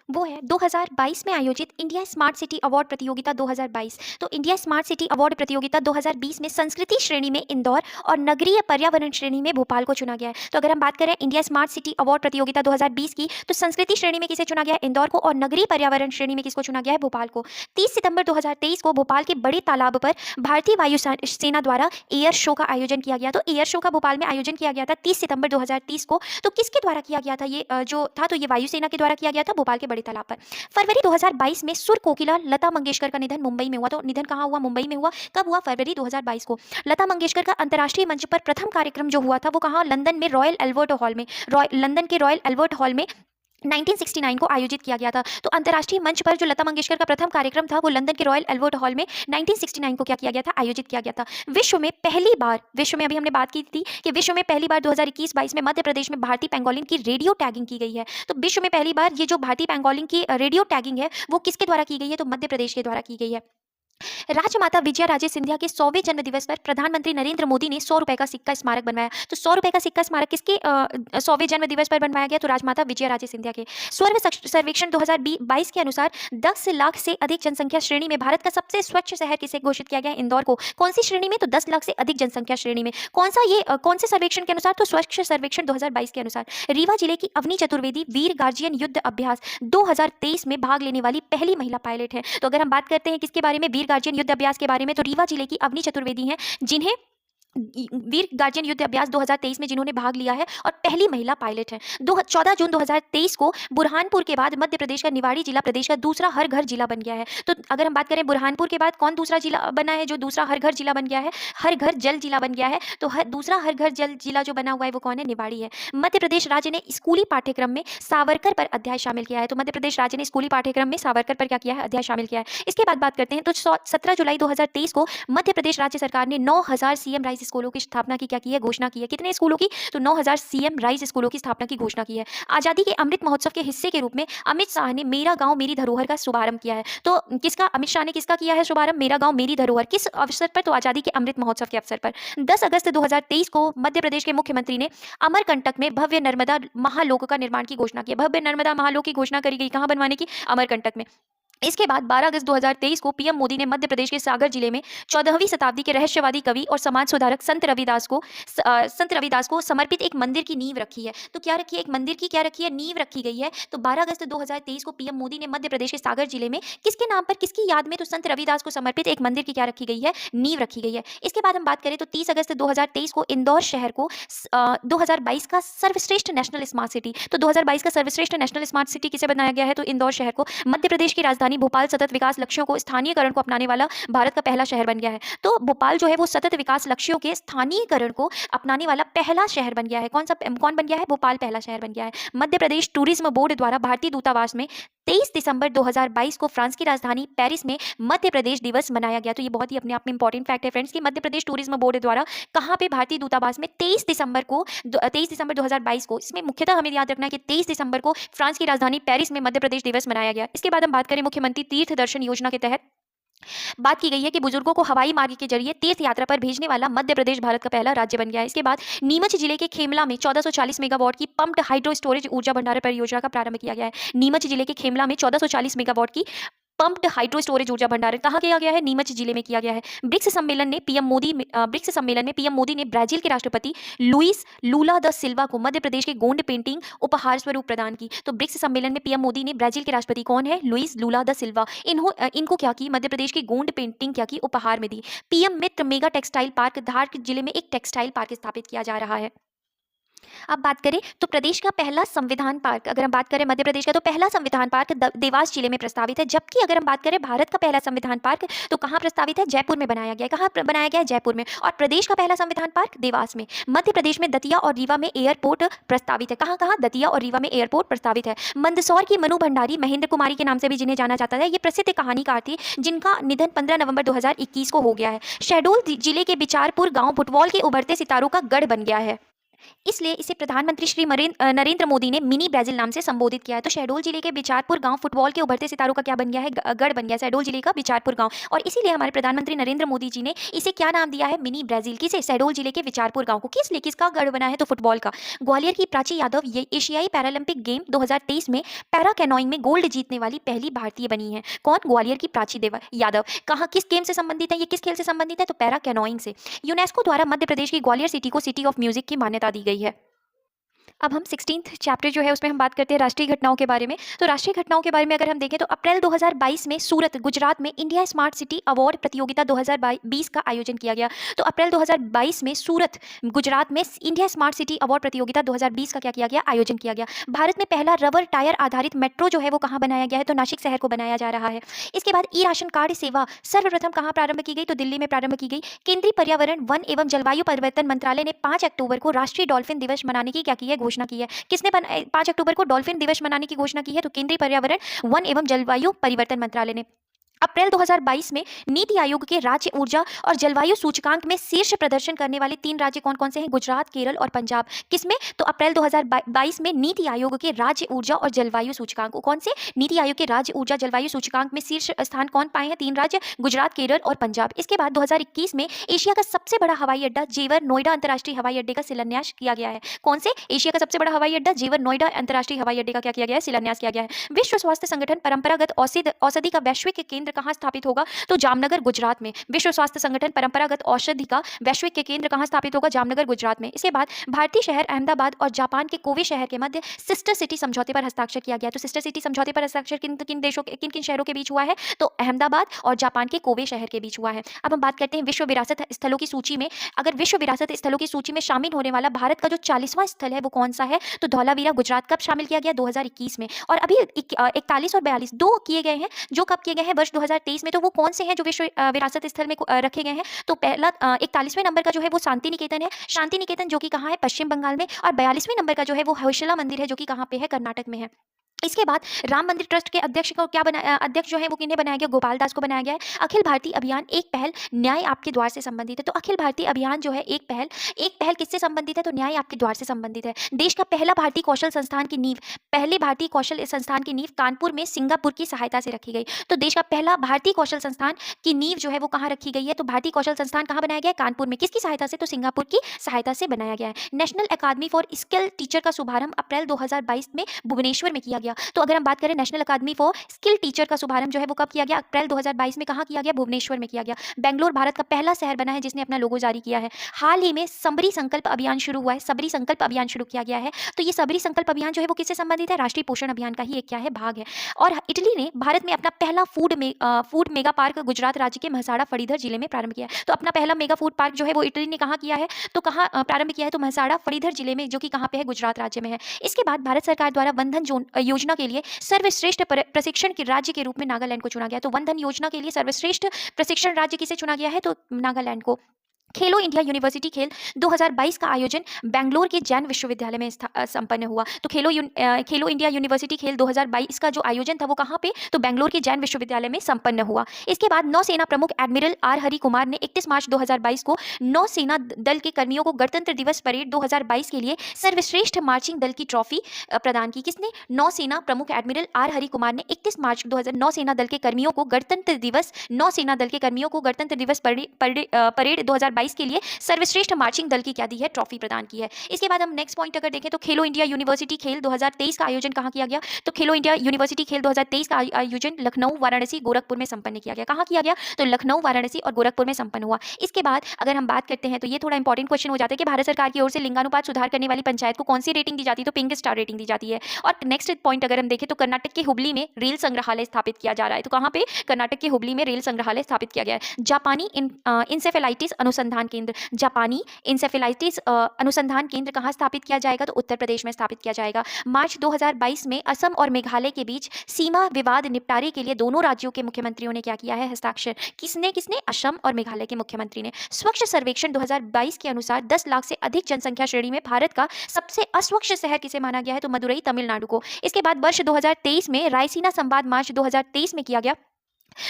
वो है 2022 में आयोजित इंडिया स्मार्ट सिटी अवार्ड प्रतियोगिता 2022। तो इंडिया स्मार्ट सिटी अवार्ड प्रतियोगिता 2020 में संस्कृति श्रेणी में इंदौर और नगरीय पर्यावरण श्रेणी में भोपाल को चुना गया है। तो अगर हम बात करें इंडिया स्मार्ट सिटी अवार्ड प्रतियोगिता 2020 की, तो संस्कृति श्रेणी में किसे चुना गया है? इंदौर को। और नगरीय पर्यावरण श्रेणी में किसको चुना गया है? भोपाल को। 30 सितंबर 2023 को भोपाल के बड़े तालाब पर भारतीय वायु सेना द्वारा एयर शो का आयोजन किया गया। तो एयर शो का भोपाल में आयोजन किया गया था 30 सितंबर 2030 को। तो किसके द्वारा किया गया था ये जो था? तो ये वायुसेना के द्वारा किया गया था भोपाल के बड़े तालाब पर। फरवरी 2022 में सुर कोकिला लता मंगेशकर का निधन मुंबई में हुआ। तो निधन कहाँ हुआ? मुंबई में हुआ। कब हुआ? फरवरी 2022 को। लता मंगेशकर का अंतर्राष्ट्रीय मंच पर प्रथम कार्यक्रम जो हुआ था वो कहाँ? लंदन में रॉयल एल्बर्ट हॉल में। लंदन के रॉयल एल्बर्ट हॉल में 1969 को आयोजित किया गया था। तो अंतर्राष्ट्रीय मंच पर जो लता मंगेशकर का प्रथम कार्यक्रम था वो लंदन के रॉयल एल्बर्ट हॉल में 1969 को क्या किया गया था? आयोजित किया गया था। विश्व में पहली बार, विश्व में अभी हमने बात की थी कि विश्व में पहली बार 2021-22 में मध्य प्रदेश में भारतीय पेंगोलिन की रेडियो टैगिंग की गई है। तो विश्व में पहली बार ये जो भारतीय पेंगोलिन की रेडियो टैगिंग है वो किसके द्वारा की गई है? तो मध्य प्रदेश के द्वारा की गई है। राजमाता विजया राजे सिंधिया के 100वें जन्म दिवस पर प्रधानमंत्री नरेंद्र मोदी ने 100 रुपए का सिक्का स्मारक बनवाया। तो 100 रुपए का सिक्का स्मारक किसके 100वें जन्म दिवस पर बनवाया गया? तो राजमाता विजया राजे सिंधिया के। स्वर्व सर्वेक्षण 2022 के अनुसार 10 लाख से अधिक जनसंख्या श्रेणी में भारत का सबसे स्वच्छ शहर किसे घोषित किया गया? इंदौर को। कौन सी श्रेणी में? तो 10 लाख से अधिक जनसंख्या श्रेणी में। कौन से सर्वेक्षण के अनुसार? तो स्वच्छ सर्वेक्षण 2022 के अनुसार। रीवा जिले की अवनी चतुर्वेदी वीर गार्जियन युद्ध अभ्यास 2023 में भाग लेने वाली पहली महिला पायलट है। तो अगर हम बात करते हैं किसके बारे में? वीर गार्जियन युद्ध अभ्यास के बारे में, तो रीवा जिले की अवनी चतुर्वेदी हैं जिन्हें वीर गार्जियन युद्ध अभ्यास 2023 में जिन्होंने भाग लिया है और पहली महिला पायलट है। 14 जून 2023 को बुरहानपुर के बाद मध्य प्रदेश का निवाड़ी जिला प्रदेश का दूसरा हर घर जिला बन गया है। तो अगर हम बात करें बुरहानपुर के बाद कौन दूसरा जिला बना है जो दूसरा हर घर जिला बन गया है? हर घर जल जिला बन गया है। तो दूसरा हर घर जल जिला जो बना हुआ है वो कौन है? निवाड़ी है। मध्य प्रदेश राज्य ने स्कूली पाठ्यक्रम में सावरकर पर अध्याय शामिल किया है। तो मध्य प्रदेश राज्य ने स्कूली पाठ्यक्रम में सावरकर पर क्या किया है? अध्याय शामिल किया है। इसके बाद बात करते हैं तो 17 जुलाई 2023 को मध्य प्रदेश राज्य सरकार ने 9000 सीएम राइज स्कूलों की स्थापना की क्या की है? घोषणा की है। कितने स्कूलों की? तो 9000 सीएम राइज स्कूलों की स्थापना की घोषणा की है। आजादी के अमृत महोत्सव के हिस्से के रूप में अमित शाह ने मेरा गांव मेरी धरोहर का शुभारंभ किया है। तो किसका? अमित शाह ने किसका किया है शुभारंभ? मेरा गांव मेरी धरोहर। किस अवसर पर? तो आजादी के अमृत महोत्सव के अवसर पर। 10 अगस्त 2023 को मध्य प्रदेश के मुख्यमंत्री ने अमरकंटक में भव्य नर्मदा महालोक का निर्माण की घोषणा की। भव्य नर्मदा महालोक की घोषणा करी गई। कहां बनवाने की? अमरकंटक में। इसके बाद 12 अगस्त 2023 को पीएम मोदी ने मध्य प्रदेश के सागर जिले में 14वीं शताब्दी के रहस्यवादी कवि और समाज सुधारक संत रविदास को समर्पित एक मंदिर की नींव रखी है। तो क्या रखी है? एक मंदिर की क्या रखी है? नींव रखी गई है। तो 12 अगस्त 2023 को पीएम मोदी ने मध्य प्रदेश के सागर जिले में किसके नाम पर, किसकी याद में? तो संत रविदास को समर्पित एक मंदिर की क्या रखी गई है? नींव रखी गई है। इसके बाद हम बात करें तो 30 अगस्त 2023 को इंदौर शहर को 2022 का सर्वश्रेष्ठ नेशनल स्मार्ट सिटी, तो 2022 का सर्वश्रेष्ठ नेशनल स्मार्ट सिटी किसे बनाया गया है? तो इंदौर शहर को। मध्य प्रदेश की राजधानी भोपाल सतत विकास लक्ष्यों को स्थानीयकरण को अपनाने वाला भारत का पहला शहर बन गया है। तो भोपाल जो है वो सतत विकास लक्ष्यों के स्थानीयकरण को अपनाने वाला पहला शहर बन गया है। कौन बन गया है? भोपाल पहला शहर बन गया है। मध्य प्रदेश टूरिज्म बोर्ड द्वारा भारतीय दूतावास में 23 दिसंबर 2022 को फ्रांस की राजधानी पेरिस में मध्य प्रदेश दिवस मनाया गया। तो ये बहुत ही अपने आप में इंपॉर्टेंट फैक्ट है फ्रेंड्स कि मध्य प्रदेश टूरिज्म बोर्ड द्वारा कहाँ पे? भारतीय दूतावास में 23 दिसंबर 2022 को। इसमें मुख्यतः हमें याद रखना है कि 23 दिसंबर को फ्रांस की राजधानी पेरिस में मध्य प्रदेश दिवस मनाया गया। इसके बाद हम बात करें मुख्यमंत्री तीर्थ दर्शन योजना के तहत बात की गई है कि बुजुर्गों को हवाई मार्ग के जरिए तीर्थ यात्रा पर भेजने वाला मध्य प्रदेश भारत का पहला राज्य बन गया है। इसके बाद नीमच जिले के खेमला में 1440 मेगावाट की पंप्ड हाइड्रो स्टोरेज ऊर्जा भंडारण परियोजना का प्रारंभ किया गया है। नीमच जिले के खेमला में 1440 मेगावाट की पंप्ड हाइड्रो स्टोरेज ऊर्जा भंडारण कहाँ किया गया है? नीमच जिले में किया गया है। ब्रिक्स सम्मेलन में पीएम मोदी ने ब्राजील के राष्ट्रपति लुइस लूला द सिल्वा को मध्य प्रदेश के गोंड पेंटिंग उपहार स्वरूप प्रदान की। तो ब्रिक्स सम्मेलन में पीएम मोदी ने ब्राजील के राष्ट्रपति कौन है? लुइस लूला द सिल्वा, इनको क्या की? मध्य प्रदेश की गोंड पेंटिंग क्या की? उपहार में दी। पीएम मित्र मेगा टेक्सटाइल पार्क धार जिले में एक टेक्सटाइल पार्क स्थापित किया जा रहा है। अब बात करें तो प्रदेश का पहला संविधान पार्क, अगर हम बात करें मध्य प्रदेश का तो पहला संविधान पार्क देवास जिले में प्रस्तावित है। जबकि अगर हम बात करें भारत का पहला संविधान पार्क तो कहाँ प्रस्तावित है? जयपुर में बनाया गया है। कहाँ बनाया गया है? जयपुर में। और प्रदेश का पहला संविधान पार्क देवास में। मध्य प्रदेश में दतिया और रीवा में एयरपोर्ट प्रस्तावित है। कहाँ कहाँ? दतिया और रीवा में एयरपोर्ट प्रस्तावित है। मंदसौर की मनु भंडारी महेंद्र कुमारी के नाम से भी जिन्हें जाना जाता है, ये प्रसिद्ध कहानीकार थी जिनका निधन 15 नवंबर 2021 को हो गया है। शहडोल जिले के बिचारपुर गाँव फुटबॉल के उभरते सितारों का गढ़ बन गया है। इसलिए इसे प्रधानमंत्री श्री नरेंद्र मोदी ने मिनी ब्राजील नाम से संबोधित किया है। तो शहडोल जिले के बिचारपुर गांव फुटबॉल के उभरते सितारों का क्या बन गया है, गढ़ बन गया है शहडोल जिले का बिचारपुर गांव। और इसीलिए हमारे प्रधानमंत्री नरेंद्र मोदी जी ने इसे क्या नाम दिया है, मिनी ब्राजील। किसे, शहडोल जिले के बिचारपुर गांव को। किस लिए, किसका गढ़ बना है, तो फुटबॉल का। ग्वालियर की प्राची यादव ये एशियाई पैरालंपिक गेम 2023 में पैरा कैनोइंग में गोल्ड जीतने वाली पहली भारतीय बनी है। कौन, ग्वालियर की प्राची यादव। कहाँ, किस गेम से संबंधित है, ये किस खेल से संबंधित है, तो पैरा कैनोइंग से। यूनेस्को द्वारा मध्य प्रदेश की ग्वालियर सिटी को सिटी ऑफ म्यूजिक की मान्यता दी गई है। अब हम 16th चैप्टर जो है उसमें हम बात करते हैं राष्ट्रीय घटनाओं के बारे में। तो राष्ट्रीय घटनाओं के बारे में अगर हम देखें तो अप्रैल 2022 में सूरत गुजरात में इंडिया स्मार्ट सिटी अवार्ड प्रतियोगिता 2020 का आयोजन किया गया। तो अप्रैल 2022 में सूरत गुजरात में इंडिया स्मार्ट सिटी अवार्ड प्रतियोगिता 2020 का क्या किया गया, आयोजन किया गया। भारत में पहला रबर टायर आधारित मेट्रो जो है वो कहाँ बनाया गया है, तो नासिक शहर को बनाया जा रहा है। इसके बाद ई राशन कार्ड सेवा सर्वप्रथम कहाँ प्रारंभ की गई, तो दिल्ली में प्रारंभ की गई। केंद्रीय पर्यावरण वन एवं जलवायु परिवर्तन मंत्रालय ने 5 अक्टूबर को राष्ट्रीय डॉल्फिन दिवस मनाने की क्या की है, घोषणा की है। किसने 5 अक्टूबर को डॉल्फिन दिवस मनाने की घोषणा की है, तो केंद्रीय पर्यावरण वन एवं जलवायु परिवर्तन मंत्रालय ने। अप्रैल 2022 में नीति आयोग के राज्य ऊर्जा और जलवायु सूचकांक में शीर्ष प्रदर्शन करने वाले 3 राज्य कौन कौन से हैं, गुजरात, केरल और पंजाब। किसमें, तो अप्रैल 2022 में नीति आयोग के राज्य ऊर्जा और जलवायु सूचकांक, कौन से, नीति आयोग के राज्य ऊर्जा जलवायु सूचकांक में शीर्ष स्थान कौन पाए हैं, 3 राज्य, गुजरात, केरल और पंजाब। इसके बाद 2021 में एशिया का सबसे बड़ा हवाई अड्डा जेवर नोएडा अंतर्राष्ट्रीय हवाई अड्डे का शिलान्यास किया गया है। कौन से, एशिया का सबसे बड़ा हवाई अड्डा जेवर नोएडा अंतर्राष्ट्रीय हवाई अड्डे का क्या किया गया है, शिलान्यास किया गया है। विश्व स्वास्थ्य संगठन परंपरागत औषधि का वैश्विक केंद्र कहाँ स्थापित होगा, तो जामनगर गुजरात में। विश्व स्वास्थ्य संगठन परंपरागत औषधि का वैश्विक केंद्र कहाँ स्थापित होगा, जामनगर गुजरात में। इसके बाद भारतीय शहर अहमदाबाद और जापान के कोवे शहर के मध्य सिस्टर सिटी समझौते पर हस्ताक्षर किया गया। तो सिस्टर सिटी समझौते पर हस्ताक्षर किन किन देशों के, किन किन शहरों के बीच हुआ है, तो अहमदाबाद और जापान के कोवे शहर के बीच हुआ है। अब हम बात करते हैं विश्व विरासत स्थलों की सूची में। अगर विश्व विरासत स्थलों की सूची में शामिल होने वाला भारत का जो 40वां स्थल है वो कौन सा है, तो धौलावीरा गुजरात। कब शामिल किया गया, 2021 में। और अभी 41 और 42 दो किए गए हैं, जो कब किए गए हैं, वर्ष 2023 में। तो वो कौन से हैं जो विश्व विरासत स्थल में रखे गए हैं, तो पहला 41वें नंबर का जो है वो शांति निकेतन है। शांति निकेतन जो कि कहाँ है, पश्चिम बंगाल में। और 42वें नंबर का जो है वो होयसला मंदिर है, जो कि कहाँ पे है, कर्नाटक में है। इसके बाद राम मंदिर ट्रस्ट के अध्यक्ष को क्या बना, अध्यक्ष जो है वो किन्हें बनाया गया, गोपाल दास को बनाया गया है। अखिल भारतीय अभियान एक पहल न्याय आपके द्वार से संबंधित है। तो अखिल भारतीय अभियान जो है एक पहल किससे संबंधित है, तो न्याय आपके द्वार से संबंधित है। देश का पहला भारतीय कौशल संस्थान की नींव, पहले भारतीय कौशल संस्थान की नींव कानपुर में सिंगापुर की सहायता से रखी गई। तो देश का पहला भारतीय कौशल संस्थान की नींव जो है वो कहाँ रखी गई है, तो भारतीय कौशल संस्थान कहाँ बनाया गया है, कानपुर में। किसकी सहायता से, तो सिंगापुर की सहायता से बनाया गया है। National academy for skill teacher का शुभारंभ अप्रैल 2022 में भुवनेश्वर में किया गया। तो अगर हम बात करें national academy for skill teacher का शुभारंभ जो है वो कब किया गया, अप्रैल 2022 में। कहाँ किया गया, भुवनेश्वर में किया गया। बेंगलोर भारत का पहला शहर बना है जिसने अपना लोगो जारी किया है। हाल ही में सबरी संकल्प अभियान शुरू हुआ है, सबरी संकल्प अभियान शुरू किया गया है। तो ये सबरी संकल्प अभियान जो है वो किससे संबंधित है, राष्ट्रीय पोषण अभियान का ही एक क्या है, भाग है। और इटली ने भारत में अपना पहला फूड मेगा पार्क गुजरात राज्य के महसाड़ा फड़ीधर जिले में प्रारंभ किया है। तो अपना पहला मेगा फूड पार्क जो है वो इटली ने कहाँ किया है, तो कहाँ प्रारंभ किया है, तो महसाड़ा फड़ीधर जिले में, जो कि कहाँ पे है, गुजरात राज्य में है। इसके बाद भारत सरकार द्वारा वंदन योजना के लिए सर्वश्रेष्ठ प्रशिक्षण के राज्य के रूप में नागालैंड को चुना गया। तो वंदन योजना के लिए सर्वश्रेष्ठ प्रशिक्षण राज्य किसे चुना गया है, तो नागालैंड को। खेलो इंडिया यूनिवर्सिटी खेल 2022 का आयोजन बेंगलोर के जैन विश्वविद्यालय में संपन्न हुआ। तो खेलो इंडिया यूनिवर्सिटी खेल 2022 का जो आयोजन था वो कहाँ पे, तो बेंगलोर के जैन विश्वविद्यालय में संपन्न हुआ। इसके बाद नौसेना प्रमुख एडमिरल आर हरि कुमार ने 31 मार्च 2022 को नौसेना दल के कर्मियों को गणतंत्र दिवस परेड 2022 के लिए सर्वश्रेष्ठ मार्चिंग दल की ट्रॉफी प्रदान की। किसने, नौसेना प्रमुख एडमिरल आर हरि कुमार ने 31 मार्च 2000 नौसेना दल के कर्मियों को गणतंत्र दिवस परेड 2022 के लिए सर्वश्रेष्ठ मार्चिंग दल की क्या दी है, ट्रॉफी प्रदान की है। इसके बाद हम नेक्स्ट पॉइंट अगर देखें तो खेलो इंडिया यूनिवर्सिटी खेल 2023 का आयोजन कहाँ किया गया, तो खेलो इंडिया यूनिवर्सिटी खेल 2023 का आयोजन लखनऊ, वाराणसी, गोरखपुर में संपन्न किया गया। कहाँ किया गया, तो लखनऊ, वाराणसी और गोरखपुर में संपन्न हुआ। इसके बाद अगर हम बात करते हैं तो ये थोड़ा इंपॉर्टेंट क्वेश्चन हो जाता है कि भारत सरकार की ओर से लिंगानुपात सुधार करने वाली पंचायत को कौन सी रेटिंग दी जाती है, तो पिंक स्टार रेटिंग दी जाती है। और नेक्स्ट पॉइंट अगर हम देखें तो कर्नाटक के हुबली में रेल संग्रहालय स्थापित किया जा रहा है। तो कहाँ पे, कर्नाटक के हुबली में रेल संग्रहालय स्थापित किया गया है। जापानी इंसेफेलाइटिस अनुसंधान केंद्र, जापानी इंसेफेलाइटिस अनुसंधान केंद्र कहाँ स्थापित किया जाएगा, तो उत्तर प्रदेश में स्थापित किया जाएगा। मार्च 2022 में असम और मेघालय के बीच सीमा विवाद निपटारे के लिए दोनों राज्यों के मुख्यमंत्रियों ने क्या किया है, हस्ताक्षर। किसने, असम और मेघालय के मुख्यमंत्री ने। स्वच्छ सर्वेक्षण 2022 के अनुसार 10 लाख से अधिक जनसंख्या श्रेणी में भारत का सबसे अस्वच्छ शहर किसे माना गया है, तो मदुरई, तमिलनाडु को। इसके बाद वर्ष 2023 में रायसीना संवाद मार्च 2023 में किया गया।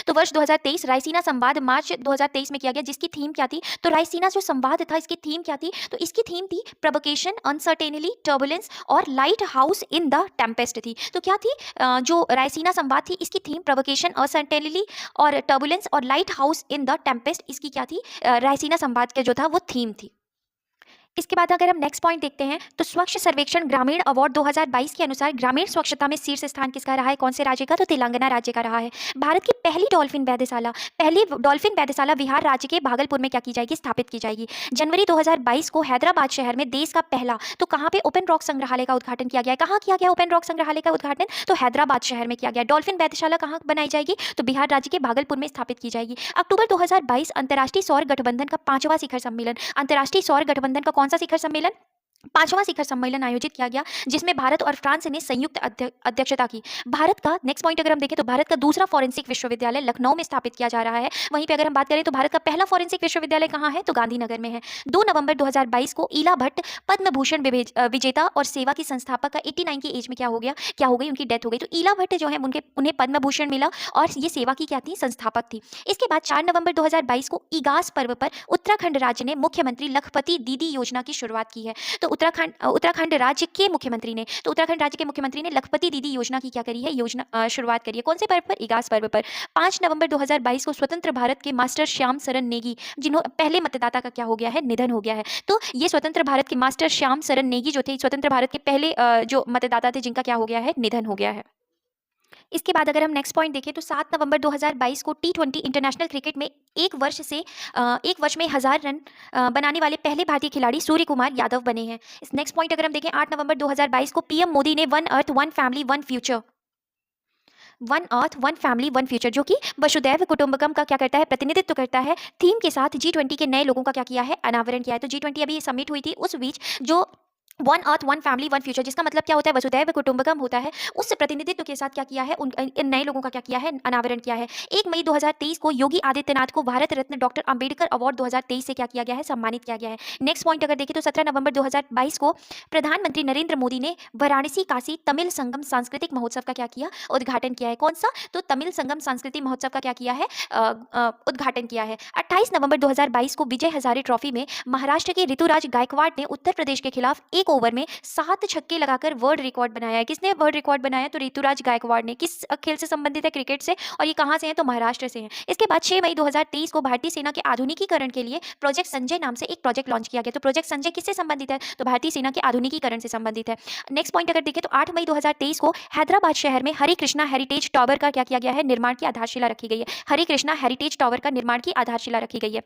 तो वर्ष 2023 रायसीना संवाद मार्च 2023 में किया गया, जिसकी थीम क्या थी? तो रायसीना जो संवाद था, इसकी थीम क्या थी? तो इसकी थीम थी प्रोवोकेशन, अनसर्टेनिटी, टर्बुलेंस और light house in the Tempest थी। तो क्या थी? जो रायसीना संवाद थी, इसकी थीम प्रोवोकेशन, अनसर्टेनिटी और टर्बुलेंस और light house in the Tempest, इसकी क्या थी? रायसीना संवाद के जो था वो थीम थी। इसके बाद अगर हम नेक्स्ट पॉइंट देखते हैं तो स्वच्छ सर्वेक्षण ग्रामीण अवार्ड 2022 के अनुसार ग्रामीण स्वच्छता में शीर्ष स्थान किसका रहा है? कौन से राज्य का? तो तेलंगाना राज्य का रहा है। भारत की पहली डॉल्फिन वेधशाला विहार राज्य के भागलपुर में क्या की जाएगी? स्थापित की जाएगी। जनवरी 2022 को हैदराबाद शहर में देश का पहला, तो कहाँ पे ओपन रॉक संग्रहालय का उद्घाटन किया गया है? कहाँ किया गया ओपन रॉक संग्रहालय का उद्घाटन? तो हैदराबाद शहर में किया गया। डॉल्फिन वेधशाला कहाँ बनाई जाएगी? तो बिहार राज्य के भागलपुर में स्थापित की जाएगी। अक्टूबर 2022 अंतर्राष्ट्रीय सौर गठबंधन का 5वां शिखर सम्मेलन, अंतर्राष्ट्रीय सौर गठबंधन का कौन सा शिखर सम्मेलन? 5वां शिखर सम्मेलन आयोजित किया गया, जिसमें भारत और फ्रांस ने संयुक्त अध्यक्षता की। भारत का नेक्स्ट पॉइंट अगर हम देखें तो भारत का दूसरा फॉरेंसिक विश्वविद्यालय लखनऊ में स्थापित किया जा रहा है। वहीं पे अगर हम बात करें तो भारत का पहला फॉरेंसिक विश्वविद्यालय कहाँ है? तो गांधीनगर में है। 2 नवंबर 2022 को ईला भट्ट पद्म भूषण विजेता और सेवा की संस्थापक का 89 की एज में क्या हो गई? उनकी डेथ हो गई। तो ईला भट्ट जो है उन्हें पद्म भूषण मिला और ये सेवा की क्या थी? संस्थापक थी। इसके बाद 4 नवंबर 2022 को इगास पर्व पर उत्तराखंड राज्य ने मुख्यमंत्री लखपति दीदी योजना की शुरुआत की है। तो उत्तराखंड राज्य के मुख्यमंत्री ने लखपति दीदी योजना की क्या करी है? शुरुआत करी है। कौन से पर्व पर? इगास पर्व पर। 5 नवंबर 2022 को स्वतंत्र भारत के मास्टर श्याम सरन नेगी, पहले मतदाता का क्या हो गया है? निधन हो गया है। तो ये स्वतंत्र भारत के मास्टर श्याम सरन नेगी जो थे, स्वतंत्र भारत के पहले जो मतदाता थे, जिनका क्या हो गया है? निधन हो गया है। इसके बाद अगर हम नेक्स्ट पॉइंट देखें तो 7 नवंबर 2022 को T20 इंटरनेशनल क्रिकेट में एक वर्ष में 1000 रन बनाने वाले पहले भारतीय खिलाड़ी सूर्य कुमार यादव बने हैं। इस नेक्स्ट पॉइंट अगर हम देखें 8 नवंबर 2022 को पीएम मोदी ने one earth one family one future जो कि वसुधैव कुटुंबकम का क्या करता है? प्रतिनिधित्व करता है। थीम के साथ G20 के नए लोगों का क्या किया है? अनावरण किया है। तो G20 अभी समिट हुई थी, उस बीच जो one earth one family one future, जिसका मतलब क्या होता है? वसुधैव कुटुंबकम होता है। उस प्रतिनिधित्व के साथ क्या किया है? इन नए लोगों का क्या किया है? अनावरण किया है। 1 मई 2023 को योगी आदित्यनाथ को भारत रत्न डॉक्टर अंबेडकर अवार्ड 2023 से क्या किया गया है? सम्मानित किया गया है। नेक्स्ट पॉइंट अगर देखें तो 17 नवंबर 2022 को प्रधानमंत्री नरेंद्र मोदी ने वाराणसी काशी तमिल संगम सांस्कृतिक महोत्सव का क्या किया? उद्घाटन किया है। कौन सा? तो तमिल संगम सांस्कृतिक महोत्सव का क्या किया है? उद्घाटन किया है। 28 नवंबर 2022 को विजय हजारे ट्रॉफी में महाराष्ट्र के ऋतुराज गायकवाड़ ने उत्तर प्रदेश के खिलाफ एक ओवर में 7 छक्के लगाकर वर्ल्ड रिकॉर्ड बनाया है। किसने वर्ल्ड रिकॉर्ड बनाया? तो ऋतुराज गायकवाड़ ने। किस खेल से संबंधित है? क्रिकेट से। और ये कहां से है? तो महाराष्ट्र से है। इसके बाद 6 मई 2023 को भारतीय सेना के आधुनिकीकरण के लिए प्रोजेक्ट संजय नाम से एक प्रोजेक्ट लॉन्च किया गया। तो प्रोजेक्ट संजय किससे संबंधित है? तो भारतीय सेना के आधुनिकीकरण से संबंधित है। नेक्स्ट पॉइंट अगर देखें तो 8 मई 2023 को हैदराबाद शहर में हरे कृष्णा हेरिटेज टावर का क्या किया गया है? निर्माण की आधारशिला रखी गई है। हरे कृष्णा हेरिटेज टावर का निर्माण की आधारशिला रखी गई है।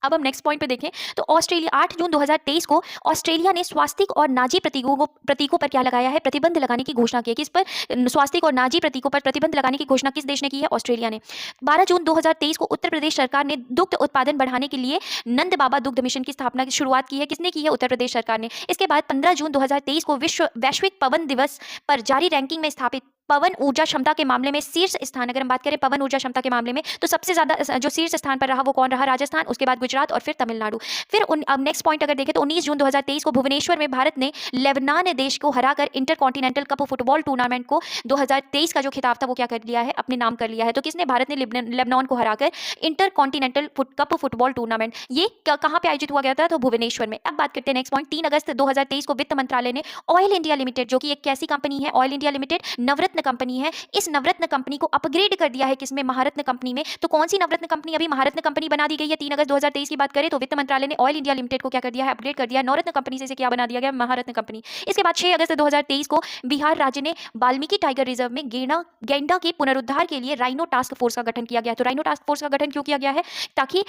अब हम नेक्स्ट पॉइंट पे देखें तो ऑस्ट्रेलिया 8 जून 2023 को ऑस्ट्रेलिया ने स्वास्तिक और नाजी प्रतीकों पर क्या लगाया है? प्रतिबंध लगाने की घोषणा की है। किस पर? स्वास्तिक और नाजी प्रतीकों पर प्रतिबंध लगाने की घोषणा किस देश ने की है? ऑस्ट्रेलिया ने। 12 जून 2023 को उत्तर प्रदेश सरकार ने दुग्ध उत्पादन बढ़ाने के लिए नंद बाबा दुग्ध मिशन की स्थापना की शुरुआत की है। किसने की है? उत्तर प्रदेश सरकार ने। इसके बाद 15 जून 2023 को वैश्विक पवन दिवस पर जारी रैंकिंग में स्थापित पवन ऊर्जा क्षमता के मामले में शीर्ष स्थान, अगर हम बात करें पवन ऊर्जा क्षमता के मामले में, तो सबसे ज्यादा जो शीर्ष स्थान पर रहा वो कौन रहा? राजस्थान, उसके बाद गुजरात और फिर तमिलनाडु। फिर अब नेक्स्ट पॉइंट अगर देखें तो 19 जून 2023 को भुवनेश्वर में भारत ने लेबनान देश को हराकर इंटरकॉन्टिनेंटल कप फुटबॉल टूर्नामेंट को 2023 का जो खिताब था वो क्या कर लिया है? अपने नाम कर लिया है। तो किसने? भारत ने लेबनान को हराकर इंटरकॉन्टिनेंटल कप फुटबॉल टूर्नामेंट, ये कहाँ पे आयोजित हुआ गया था? तो भुवनेश्वर में। अब बात करते हैं नेक्स्ट पॉइंट। 3 अगस्त 2023 को वित्त मंत्रालय ने ऑयल इंडिया लिमिटेड, जो कि एक कैसी कंपनी है? ऑयल इंडिया लिमिटेड नवरत्न कंपनी है, इस नवरत्न कंपनी को अपग्रेड कर दिया है। किसमें? महारत्न कंपनी में। तो कौन सी नवरत्न कंपनी अभी महारत्न कंपनी बना दी गई है? 3 अगस्त 2023 की बात करें तो वित्त मंत्रालय ने ऑयल इंडिया लिमिटेड को क्या कर दिया है? अपग्रेड कर दिया है। नवरत्न कंपनी से क्या बना दिया गया? महारत्न कंपनी। इसके बाद 6 अगस्त 2023 को बिहार राज्य ने वाल्मीकि टाइगर रिजर्व में गैंडा के पुनरुद्धार के लिए राइनो टास्क फोर्स का गठन किया गया। तो राइनो टास्क फोर्स का गठन क्यों किया गया है? ताकि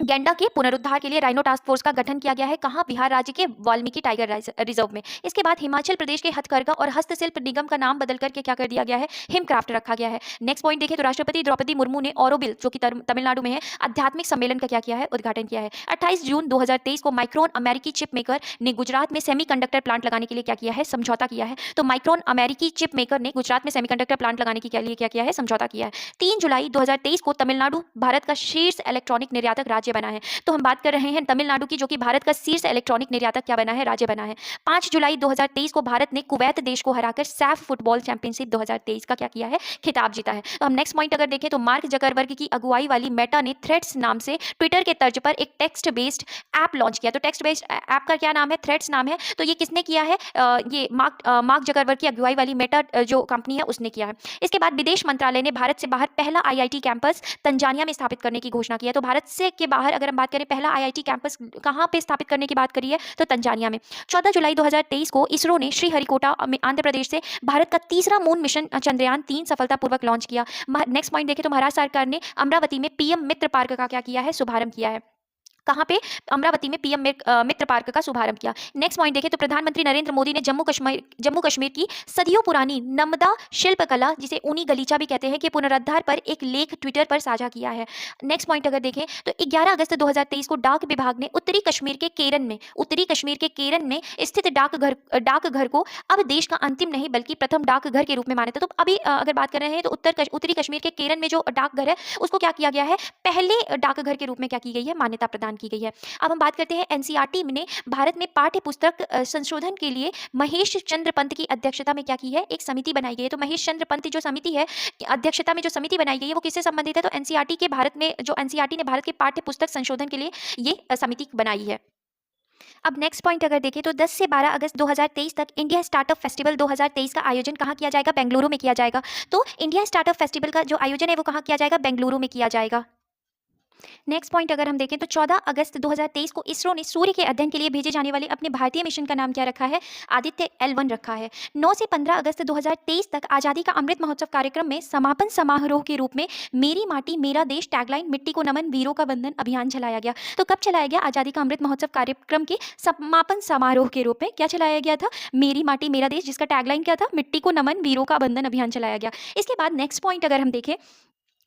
गैंडा के पुनरुद्धार के लिए राइनो टास्क फोर्स का गठन किया गया है। कहाँ? बिहार राज्य के वाल्मीकि टाइगर रिजर्व में। इसके बाद हिमाचल प्रदेश के हथकरघा और हस्तशिल्प निगम का नाम बदल करके क्या कर दिया गया है? हिमक्राफ्ट रखा गया है। नेक्स्ट पॉइंट देखिए तो राष्ट्रपति द्रौपदी मुर्मू ने ऑरोबिल, जो कि तमिलनाडु में है, आध्यात्मिक सम्मेलन का क्या किया है? उद्घाटन किया है। 28 जून 2023 को माइक्रोन अमेरिकी चिप मेकर ने गुजरात में सेमीकंडक्टर प्लांट लगाने के लिए क्या किया है? समझौता किया है। तो माइक्रोन अमेरिकी चिप मेकर ने गुजरात में सेमीकंडक्टर प्लांट लगाने के लिए क्या किया है? समझौता किया है। 3 जुलाई 2023 को तमिलनाडु भारत का शीर्ष इलेक्ट्रॉनिक निर्यातक राज्य राज्य बना है? तो हम बात कर रहे हैं तमिलनाडु की, जो कि भारत का शीर्ष इलेक्ट्रॉनिक निर्यातक क्या बना है? राज्य बना है। 5 जुलाई 2023 को भारत ने कुवैत देश को हराकर सैफ फुटबॉल चैंपियनशिप 2023 का क्या किया है? खिताब जीता है। तो हम नेक्स्ट पॉइंट अगर देखें तो मार्क जकरबर्ग की अगुवाई वाली मेटा ने थ्रेड्स नाम से ट्विटर के तर्ज पर एक टेक्स्ट बेस्ड ऐप लॉन्च किया। तो टेक्स्ट बेस्ड ऐप का क्या नाम है? थ्रेड्स नाम है। तो ये किसने किया है? ये मार्क जकरबर्ग की अगुवाई वाली मेटा जो कंपनी है उसने किया है। इसके बाद विदेश मंत्रालय ने भारत से बाहर पहला आईआईटी कैंपस तंजानिया में स्थापित करने की घोषणा की है। तो भारत से के बाहर अगर हम बात करें पहला आईआईटी कैंपस कहाँ पे स्थापित करने की बात करी है? तो तंजानिया में। 14 जुलाई 2023 को इसरो ने श्रीहरिकोटा में आंध्र प्रदेश से भारत का तीसरा मून मिशन चंद्रयान 3 सफलतापूर्वक लॉन्च किया। नेक्स्ट पॉइंट देखें तो महाराष्ट्र सरकार ने अमरावती में पीएम मित्र पार्क का क्या किया है? शुभारंभ किया है। कहाँ पे? अमरावती में पीएम मित्र पार्क का शुभारंभ किया। नेक्स्ट पॉइंट देखें तो प्रधानमंत्री नरेंद्र मोदी ने जम्मू कश्मीर की सदियों पुरानी नर्मदा शिल्पकला, जिसे ऊनी गलीचा भी कहते हैं, के पुनरुद्धार पर एक लेख ट्विटर पर साझा किया है। नेक्स्ट पॉइंट अगर देखें तो 11 अगस्त 2023 को डाक विभाग ने उत्तरी कश्मीर के केरन में स्थित डाकघर को अब देश का अंतिम नहीं बल्कि प्रथम डाकघर के रूप में मान्यता। तो अभी अगर बात कर रहे हैं तो उत्तरी कश्मीर के केरन में जो डाकघर है उसको क्या किया गया है? पहले डाकघर के रूप में क्या की गई है? मान्यता प्रदान की गई है। अब हम बात करते हैं एनसीईआरटी ने भारत में पाठ्य पुस्तक संशोधन के लिए महेश चंद्र पंत की अध्यक्षता में क्या की है? एक समिति बनाई गई है। तो महेश चंद्र पंत जो समिति है, अध्यक्षता में जो समिति बनाई गई है वो किससे संबंधित है? तो एनसीईआरटी ने भारत के पाठ्य पुस्तक संशोधन के लिए ये समिति बनाई है। अब नेक्स्ट पॉइंट अगर देखें तो 10 से 12 अगस्त 2023 तक इंडिया स्टार्टअप फेस्टिवल 2023 का आयोजन कहाँ किया जाएगा? बेंगलुरु में किया जाएगा। तो इंडिया स्टार्टअप फेस्टिवल का जो आयोजन है वो कहाँ किया जाएगा? बेंगलुरु में किया जाएगा। नेक्स्ट पॉइंट अगर हम देखें तो 14 अगस्त 2023 को इसरो ने सूर्य के अध्ययन के लिए भेजे जाने वाले अपने भारतीय मिशन का नाम क्या रखा है? आदित्य L1 रखा है। 9 से 15 अगस्त 2023 तक आज़ादी का अमृत महोत्सव कार्यक्रम में समापन समारोह के रूप में मेरी माटी मेरा देश टैगलाइन मिट्टी को नमन वीरों का बंधन अभियान चलाया गया। तो कब चलाया गया? आज़ादी का अमृत महोत्सव कार्यक्रम के समापन समारोह के रूप में क्या चलाया गया था? मेरी माटी मेरा देश, जिसका टैगलाइन क्या था? मिट्टी को नमन वीरों का बंधन अभियान चलाया गया। इसके बाद नेक्स्ट पॉइंट अगर हम देखें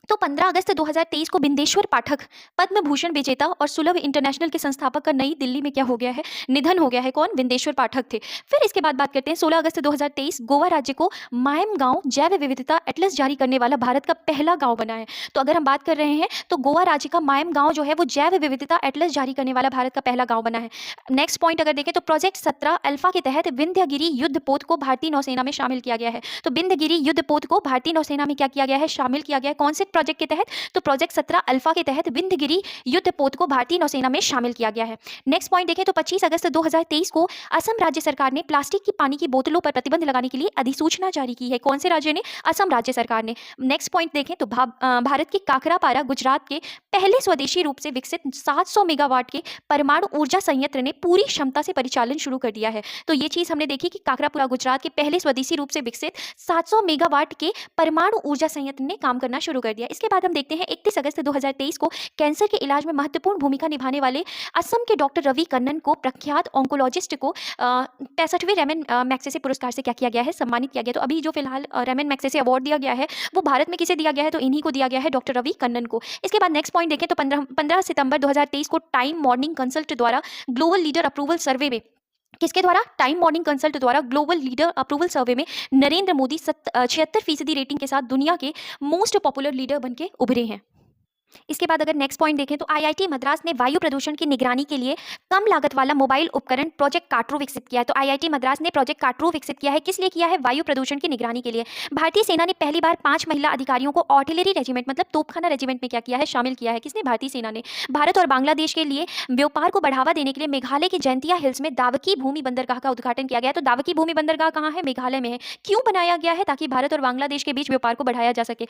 तो 15 अगस्त 2023 को बिंदेश्वर पाठक पद्म भूषण विजेता और सुलभ इंटरनेशनल के संस्थापक का नई दिल्ली में क्या हो गया है? निधन हो गया है। कौन? बिंदेश्वर पाठक थे। फिर इसके बाद बात करते हैं 16 अगस्त 2023 गोवा राज्य को मायम गांव जैव विविधता एटलस जारी करने वाला भारत का पहला गांव बना है। तो अगर हम बात कर रहे हैं तो गोवा राज्य का मायम गांव जो है वो जैव विविधता एटलस जारी करने वाला भारत का पहला गांव बना है। नेक्स्ट पॉइंट अगर देखें तो प्रोजेक्ट 17 अल्फा के तहत विंध्यगिरी युद्ध पोत को भारतीय नौसेना में शामिल किया गया है। तो विंध्यगिरी युद्ध पोत को भारतीय नौसेना में क्या किया गया है? शामिल किया गया है। कौन से प्रोजेक्ट के तहत? तो प्रोजेक्ट 17 अल्फा के तहत विंध्यगिरी युद्ध पोत को भारतीय नौसेना में शामिल किया गया है। नेक्स्ट पॉइंट देखें तो 25 अगस्त 2023 को असम राज्य सरकार ने प्लास्टिक की पानी की बोतलों पर प्रतिबंध लगाने के लिए अधिसूचना जारी की है। कौन से राज्य ने? असम राज्य सरकार ने। नेक्स्ट पॉइंट देखें तो भारत के काकरापारा गुजरात के पहले स्वदेशी रूप से विकसित 700 मेगावाट के परमाणु ऊर्जा संयंत्र ने पूरी क्षमता से परिचालन शुरू कर दिया है। तो ये चीज हमने देखी कि काकरापुरा गुजरात के पहले स्वदेशी रूप से विकसित 700 मेगावाट के परमाणु ऊर्जा संयंत्र ने काम करना शुरू कर दिया। इसके बाद हम देखते हैं 31 अगस्त 2023 को कैंसर के इलाज में महत्वपूर्ण भूमिका निभाने वाले असम के डॉक्टर रवि कन्नन को प्रख्यात ऑन्कोलॉजिस्ट को 65वें रेमन मैग्सेसे पुरस्कार से क्या किया गया है? सम्मानित किया गया। तो अभी जो फिलहाल रेमन मैग्सेसे अवार्ड दिया गया है वो भारत में किसे दिया गया है? तो इन्हीं को दिया गया है, डॉक्टर रवि कन्नन को। इसके बाद नेक्स्ट पॉइंट देखें तो 15 सितंबर 2023 को टाइम मॉर्निंग कंसल्ट द्वारा ग्लोबल लीडर अप्रूवल सर्वे में किसके द्वारा? टाइम मॉर्निंग कंसल्ट द्वारा ग्लोबल लीडर अप्रूवल सर्वे में नरेंद्र मोदी 76% रेटिंग के साथ दुनिया के मोस्ट पॉपुलर लीडर बनके उभरे हैं। इसके बाद अगर नेक्स्ट पॉइंट देखें तो आईआईटी मद्रास ने वायु प्रदूषण की निगरानी के लिए कम लागत वाला मोबाइल उपकरण प्रोजेक्ट काट्रू विकसित किया है। तो आईआईटी मद्रास ने प्रोजेक्ट काट्रू विकसित किया है। किस लिए किया है? वायु प्रदूषण की निगरानी के लिए। भारतीय सेना ने पहली बार 5 महिला अधिकारियों को आर्टिलरी रेजिमेंट मतलब तोपखाना रेजिमेंट में क्या किया है? शामिल किया है। किसने? भारतीय सेना ने। भारत और बांग्लादेश के लिए व्यापार को बढ़ावा देने के लिए मेघालय के जैंतिया हिल्स में दावकी भूमि बंदरगाह का उद्घाटन किया गया। तो दावकी भूमि बंदरगाह कहाँ है? मेघालय में है। क्यों बनाया गया है? ताकि भारत और बांग्लादेश के बीच व्यापार को बढ़ाया जा सके।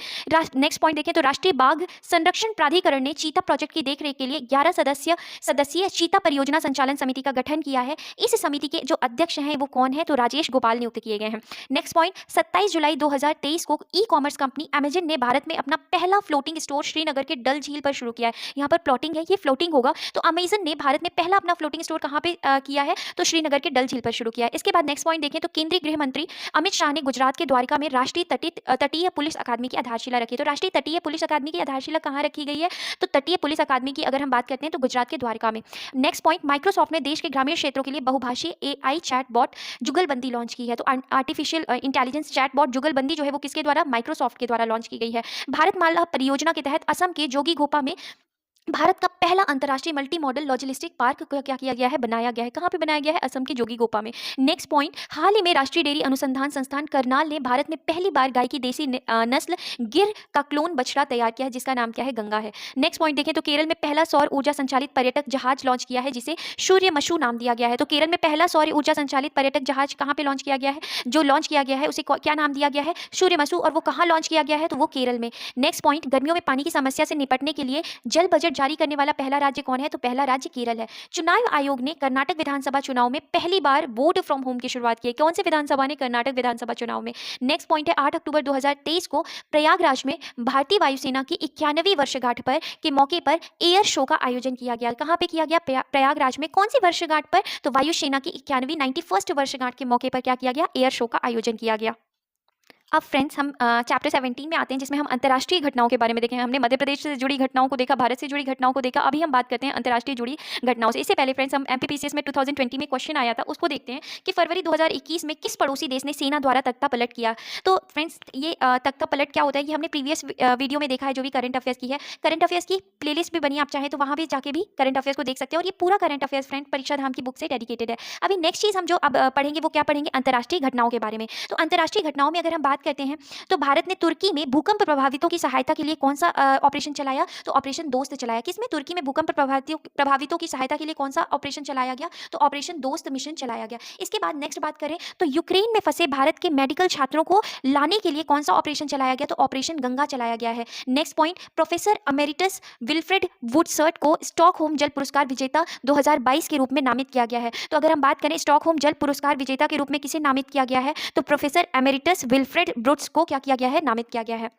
नेक्स्ट पॉइंट देखें तो राष्ट्रीय बाघ संरक्षण प्राधिकरण ने चीता प्रोजेक्ट की देखरेख के लिए 11 सदस्यीय चीता परियोजना संचालन समिति का गठन किया है। इस समिति के जो अध्यक्ष हैं वो कौन है? तो राजेश गोपाल नियुक्त किए गए हैं। नेक्स्ट पॉइंट 27 जुलाई 2023 को ई कॉमर्स कंपनी अमेजन ने भारत में अपना पहला फ्लोटिंग स्टोर श्रीनगर के डल झील पर शुरू किया है। यहाँ पर प्लॉटिंग है, ये फ्लोटिंग होगा। तो अमेजन ने भारत में पहला अपना फ्लोटिंग स्टोर कहाँ पे किया है? तो श्रीनगर के डल झील पर शुरू किया है। इसके बाद नेक्स्ट पॉइंट देखें तो केंद्रीय गृह मंत्री अमित शाह ने गुजरात के द्वारका में राष्ट्रीय तटीय पुलिस अकादमी की आधारशिला रखी। तो राष्ट्रीय तटीय पुलिस अकादमी की आधारशिला कहाँ रखी गई है? तो तटीय पुलिस अकादमी की अगर हम बात करते हैं तो गुजरात के द्वारका में। नेक्स्ट पॉइंट माइक्रोसॉफ्ट ने देश के ग्रामीण क्षेत्रों के लिए बहुभाषी एआई चैटबॉट जुगलबंदी लॉन्च की है। तो आर्टिफिशियल इंटेलिजेंस चैटबॉट जुगलबंदी जो है वो किसके द्वारा? माइक्रोसॉफ्ट के द्वारा लॉन्च की गई है। भारतमाला परियोजना के तहत असम के जोगीघोपा में भारत का पहला अंतर्राष्ट्रीय मल्टी मॉडल लॉजिस्टिक पार्क क्या किया गया है, बनाया गया है। कहाँ पे बनाया गया है? असम के जोगीघोपा में। नेक्स्ट पॉइंट, हाल ही में राष्ट्रीय डेयरी अनुसंधान संस्थान करनाल ने भारत में पहली बार गाय की देसी नस्ल गिर का क्लोन बछड़ा तैयार किया है, जिसका नाम क्या है? गंगा है। नेक्स्ट पॉइंट देखें तो केरल में पहला सौर ऊर्जा संचालित पर्यटक जहाज लॉन्च किया है, जिसे सूर्यमशु नाम दिया गया है। तो केरल में पहला सौर ऊर्जा संचालित पर्यटक जहाज कहाँ पे लॉन्च किया गया है? जो लॉन्च किया गया है उसे क्या नाम दिया गया है? सूर्यमशु। और वो कहाँ लॉन्च किया गया है? तो वो केरल में। नेक्स्ट पॉइंट, गर्मियों में पानी की समस्या से निपटने के लिए जल बजट जारी करने वाला पहला राज्य कौन है? तो पहला राज्य केरल है। चुनाव आयोग ने कर्नाटक विधानसभा चुनाव में पहली बार वोट फ्रॉम होम की शुरुआत की है। कौन से विधानसभा ने? कर्नाटक विधानसभा चुनाव में। नेक्स्ट पॉइंट है 8 अक्टूबर 2023 को प्रयागराज में भारतीय वायुसेना की 91वीं वर्षगांठ पर के मौके पर एयर शो का आयोजन किया गया। कहाँ पे किया गया? प्रयागराज में। कौन सी वर्षगांठ पर? तो वायुसेना की 91वीं वर्षगांठ के मौके पर क्या किया गया? एयर शो का आयोजन किया गया। अब फ्रेंड्स हम चैप्टर 17 में आते हैं, जिसमें हम अंतर्राष्ट्रीय घटनाओं के बारे में देखें। हमने मध्य प्रदेश से जुड़ी घटनाओं को देखा, भारत से जुड़ी घटनाओं को देखा। अभी हम बात करते हैं अंतर्राष्ट्रीय जुड़ी घटनाओं से। इससे पहले फ्रेंड्स हम एमपीपीसीएस में 2020 में क्वेश्चन आया था, उसको देखते हैं कि फरवरी 2021 में किस पड़ोसी देश ने सेना द्वारा तख्ता पलट किया। तो फ्रेंड्स ये तख्ता पलट क्या होता है, ये हमने प्रीवियस वीडियो में देखा है, जो भी करंट अफेयर्स की है। करंट अफेयर्स की प्लेलिस्ट भी बनी, आप चाहें तो वहाँ भी जाके भी करंट अफेयर्स को देख सकते हैं। और ये पूरा करंट अफेयर्स फ्रेंड परीक्षा धाम की बुक से डेडिकेटेड है। अभी नेक्स्ट चीज़ हम जो अब पढ़ेंगे वो क्या पढ़ेंगे? अंतर्राष्ट्रीय घटनाओं के बारे में। तो अंतर्राष्ट्रीय घटनाओं में अगर हम बात करते हैं तो भारत ने तुर्की में भूकंप प्रभावितों की सहायता के लिए कौन सा ऑपरेशन चलाया? तो ऑपरेशन दोस्त चलाया। किसमें? तुर्की में भूकंप प्रभावितों की सहायता के लिए कौन सा ऑपरेशन चलाया गया? तो ऑपरेशन दोस्त मिशन चलाया गया। इसके बाद नेक्स्ट बात करें तो यूक्रेन में फंसे भारत के मेडिकल छात्रों को लाने के लिए कौन सा ऑपरेशन चलाया गया? तो ऑपरेशन गंगा चलाया गया है। नेक्स्ट पॉइंट, प्रोफेसर अमेरिटस विल्फ्रेड वुडसर्ट को स्टॉकहोम जल पुरस्कार विजेता 2022 के रूप में नामित किया गया है। तो अगर हम बात करें स्टॉकहोम जल पुरस्कार विजेता के रूप में किसे नामित किया गया है? तो प्रोफेसर एमेरिटस विल्फ्रेड वुड्स को क्या किया गया है? नामित किया गया है।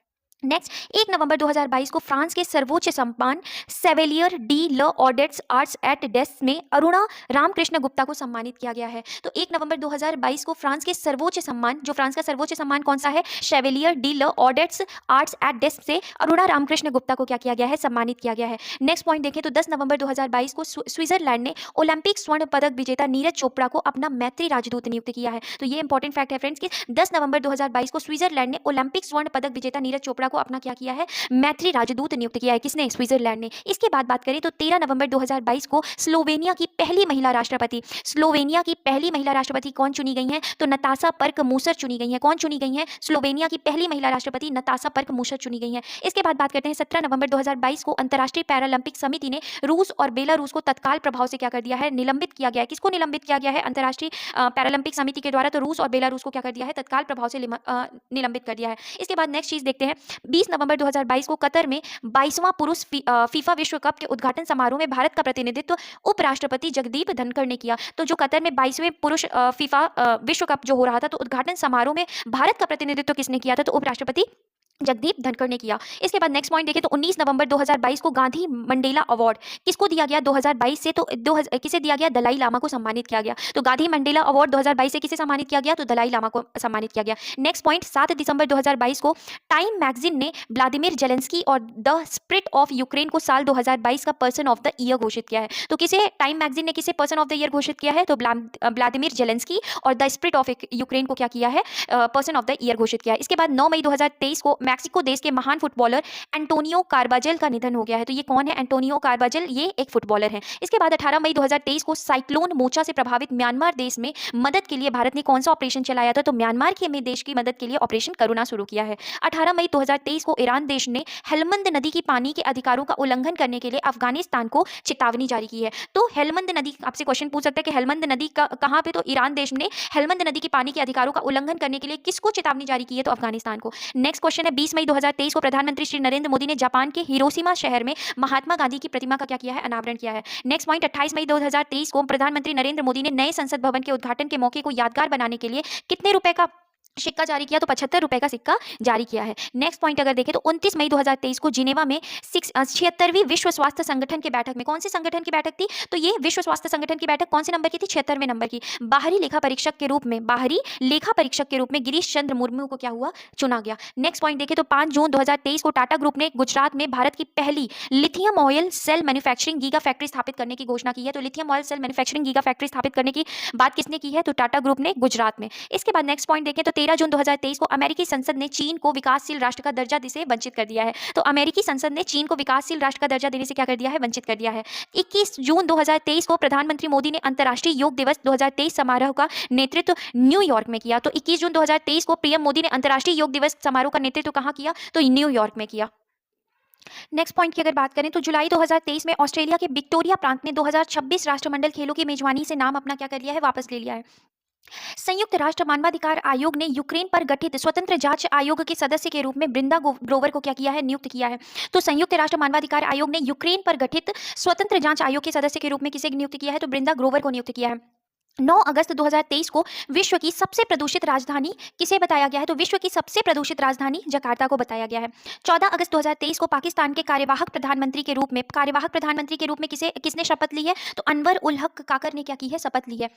नेक्स्ट, 1 नवंबर 2022 को फ्रांस के सर्वोच्च सम्मान सेवेलियर डी ल ऑर्डेट्स आर्ट्स एट डेस्क में अरुणा रामकृष्ण गुप्ता को सम्मानित किया गया है। तो 1 नवंबर 2022 को फ्रांस के सर्वोच्च सम्मान, जो फ्रांस का सर्वोच्च सम्मान कौन सा है? शेवेलियर डी ल ऑर्डेट्स आर्ट्स एट डेस्क से अरुणा रामकृष्ण गुप्ता को क्या किया गया है? सम्मानित किया गया है। नेक्स्ट पॉइंट देखें तो 10 नवंबर 2022 को स्विट्जरलैंड ने ओलंपिक स्वर्ण पदक विजेता नीरज चोपड़ा को अपना मैत्री राजदूत नियुक्त किया है। तो ये इंपॉर्टेंट फैक्ट है फ्रेंड्स कि 10 नवंबर 2022 को स्विट्जरलैंड ने ओलंपिक स्वर्ण पदक विजेता नीरज चोपड़ा को अपना क्या किया है? मैत्री राजदूत नियुक्त किया है। किसने? स्विट्जरलैंड ने। इसके बाद बात करें तो 13 नवंबर 2022 को स्लोवेनिया की पहली महिला राष्ट्रपति कौन चुनी गई हैं? तो नताशा पर्क मूसर चुनी गई हैं। कौन चुनी गई हैं? स्लोवेनिया की पहली महिला राष्ट्रपति नताशा पर्क मूसर चुनी गई हैं। इसके बाद बात करते हैं 17 नवंबर 2022 को अंतर्राष्ट्रीय पैरालंपिक समिति ने रूस और बेलारूस को तत्काल प्रभाव से क्या कर दिया है? निलंबित किया गया है। किसको निलंबित किया गया है अंतर्राष्ट्रीय पैरालंपिक समिति के द्वारा? तो रूस और बेलारूस को क्या कर दिया है? तत्काल प्रभाव से निलंबित कर दिया है। इसके बाद नेक्स्ट चीज देखते हैं, 20 नवंबर 2022 को कतर में 22वां पुरुष फीफा विश्व कप के उद्घाटन समारोह में भारत का प्रतिनिधित्व उपराष्ट्रपति जगदीप धनखड़ ने किया। तो जो कतर में 22वें पुरुष फीफा विश्व कप जो हो रहा था, तो उद्घाटन समारोह में भारत का प्रतिनिधित्व किसने किया था? तो उपराष्ट्रपति जगदीप धनखड़ ने किया। इसके बाद नेक्स्ट पॉइंट देखें तो 19 नवंबर 2022 को गांधी मंडेला अवार्ड किसको दिया गया 2022 से? तो किसे दिया गया? दलाई लामा को सम्मानित किया गया। तो गांधी मंडेला अवार्ड 2022 से किसे सम्मानित किया गया? तो दलाई लामा को सम्मानित किया गया। नेक्स्ट पॉइंट, 7 दिसंबर 2022 को टाइम मैगजीन ने व्लादिमीर जेलेंस्की और द स्पिरिट ऑफ यूक्रेन को साल 2022 का पर्सन ऑफ द ईयर घोषित किया है। तो किसे टाइम मैगजीन ने किसे पर्सन ऑफ द ईयर घोषित किया है? तो व्लादिमीर जेलेंस्की और द स्पिरिट ऑफ यूक्रेन को क्या किया है? पर्सन ऑफ द ईयर घोषित किया है। इसके बाद 9 मई 2023 को मैक्सिको देश के महान फुटबॉलर एंटोनियो कार्बाजल का निधन हो गया है। तो ये कौन है? एंटोनियो कार्बाजल, ये एक फुटबॉलर है। इसके बाद 18 मई 2023 को साइक्लोन मोचा से प्रभावित म्यांमार देश में मदद के लिए भारत ने कौन सा ऑपरेशन चलाया था? तो म्यांमार के में देश की मदद के लिए ऑपरेशन करुणा शुरू किया है। 18 मई 2023 को ईरान देश ने हेलमंद नदी की पानी के अधिकारों का उल्लंघन करने के लिए अफगानिस्तान को चेतावनी जारी की है। तो हेलमंद नदी, आपसे क्वेश्चन पूछ सकता है कि हेलमंद नदी कहाँ पे? तो ईरान देश ने हेलमंद नदी की पानी के अधिकारों का उल्लंघन करने के लिए किसको चेतावनी जारी की है? तो अफगानिस्तान को। नेक्स्ट क्वेश्चन है 20 मई 2023 को प्रधानमंत्री श्री नरेंद्र मोदी ने जापान के हिरोशिमा शहर में महात्मा गांधी की प्रतिमा का क्या किया है? अनावरण किया है। नेक्स्ट पॉइंट, 28 मई 2023 को प्रधानमंत्री नरेंद्र मोदी ने नए संसद भवन के उद्घाटन के मौके को यादगार बनाने के लिए कितने रुपए का सिक्का जारी किया? तो 75 रुपए का सिक्का जारी किया है। नेक्स्ट पॉइंट अगर देखें तो 29 मई 2023 को जिनेवा में 76वीं विश्व स्वास्थ्य संगठन की बैठक में, कौन सी संगठन की बैठक थी? तो ये विश्व स्वास्थ्य संगठन की बैठक कौन से नंबर की थी? 76वें नंबर की। बाहरी लेखा परीक्षक के रूप में गिरीश चंद्र मुर्मू को क्या हुआ? चुना गया। नेक्स्ट पॉइंट देखें तो 5 जून 2023 को टाटा ग्रुप ने गुजरात में भारत की पहली lithium oil cell manufacturing giga factory स्थापित करने की घोषणा की है। तो lithium oil cell manufacturing giga factory स्थापित करने की बात किसने की है? तो टाटा ग्रुप ने, गुजरात में। इसके बाद नेक्स्ट पॉइंट देखें तो 13 जून 2023 को अमेरिकी संसद ने चीन को विकासशील राष्ट्र का दर्जा से वंचित कर दिया है। तो अमेरिकी संसद ने चीन को विकासशील राष्ट्र का दर्जा देने से क्या कर दिया है, वंचित कर दिया है। 21 जून 2023 को प्रधानमंत्री मोदी ने अंतर्राष्ट्रीय योग दिवस 2023 समारोह का नेतृत्व न्यूयॉर्क में किया। तो 21 जून 2023 को पीएम मोदी ने अंतर्राष्ट्रीय योग दिवस समारोह का नेतृत्व कहाँ किया, तो न्यूयॉर्क में किया। नेक्स्ट पॉइंट की अगर बात करें तो जुलाई 2023 में ऑस्ट्रेलिया के विक्टोरिया प्रांत ने 2026 राष्ट्रमंडल खेलों की मेजबानी से नाम अपना क्या कर लिया है, वापस ले लिया है। संयुक्त राष्ट्र मानवाधिकार आयोग ने यूक्रेन पर गठित स्वतंत्र जांच आयोग के सदस्य के रूप में ब्रिंदा ग्रोवर को क्या किया है, नियुक्त किया है। तो संयुक्त राष्ट्र मानवाधिकार आयोग ने यूक्रेन पर गठित स्वतंत्र जांच आयोग के सदस्य के रूप में किसे नियुक्त किया है, तो ब्रिंदा ग्रोवर को नियुक्त किया है। 9 अगस्त 2023 को विश्व की सबसे प्रदूषित राजधानी किसे बताया गया है, तो विश्व की सबसे प्रदूषित राजधानी जकार्ता को बताया गया है। 14 अगस्त 2023 को पाकिस्तान के कार्यवाहक प्रधानमंत्री के रूप में किसने शपथ ली है, तो अनवर उल हक काकर ने क्या की है, शपथ ली है।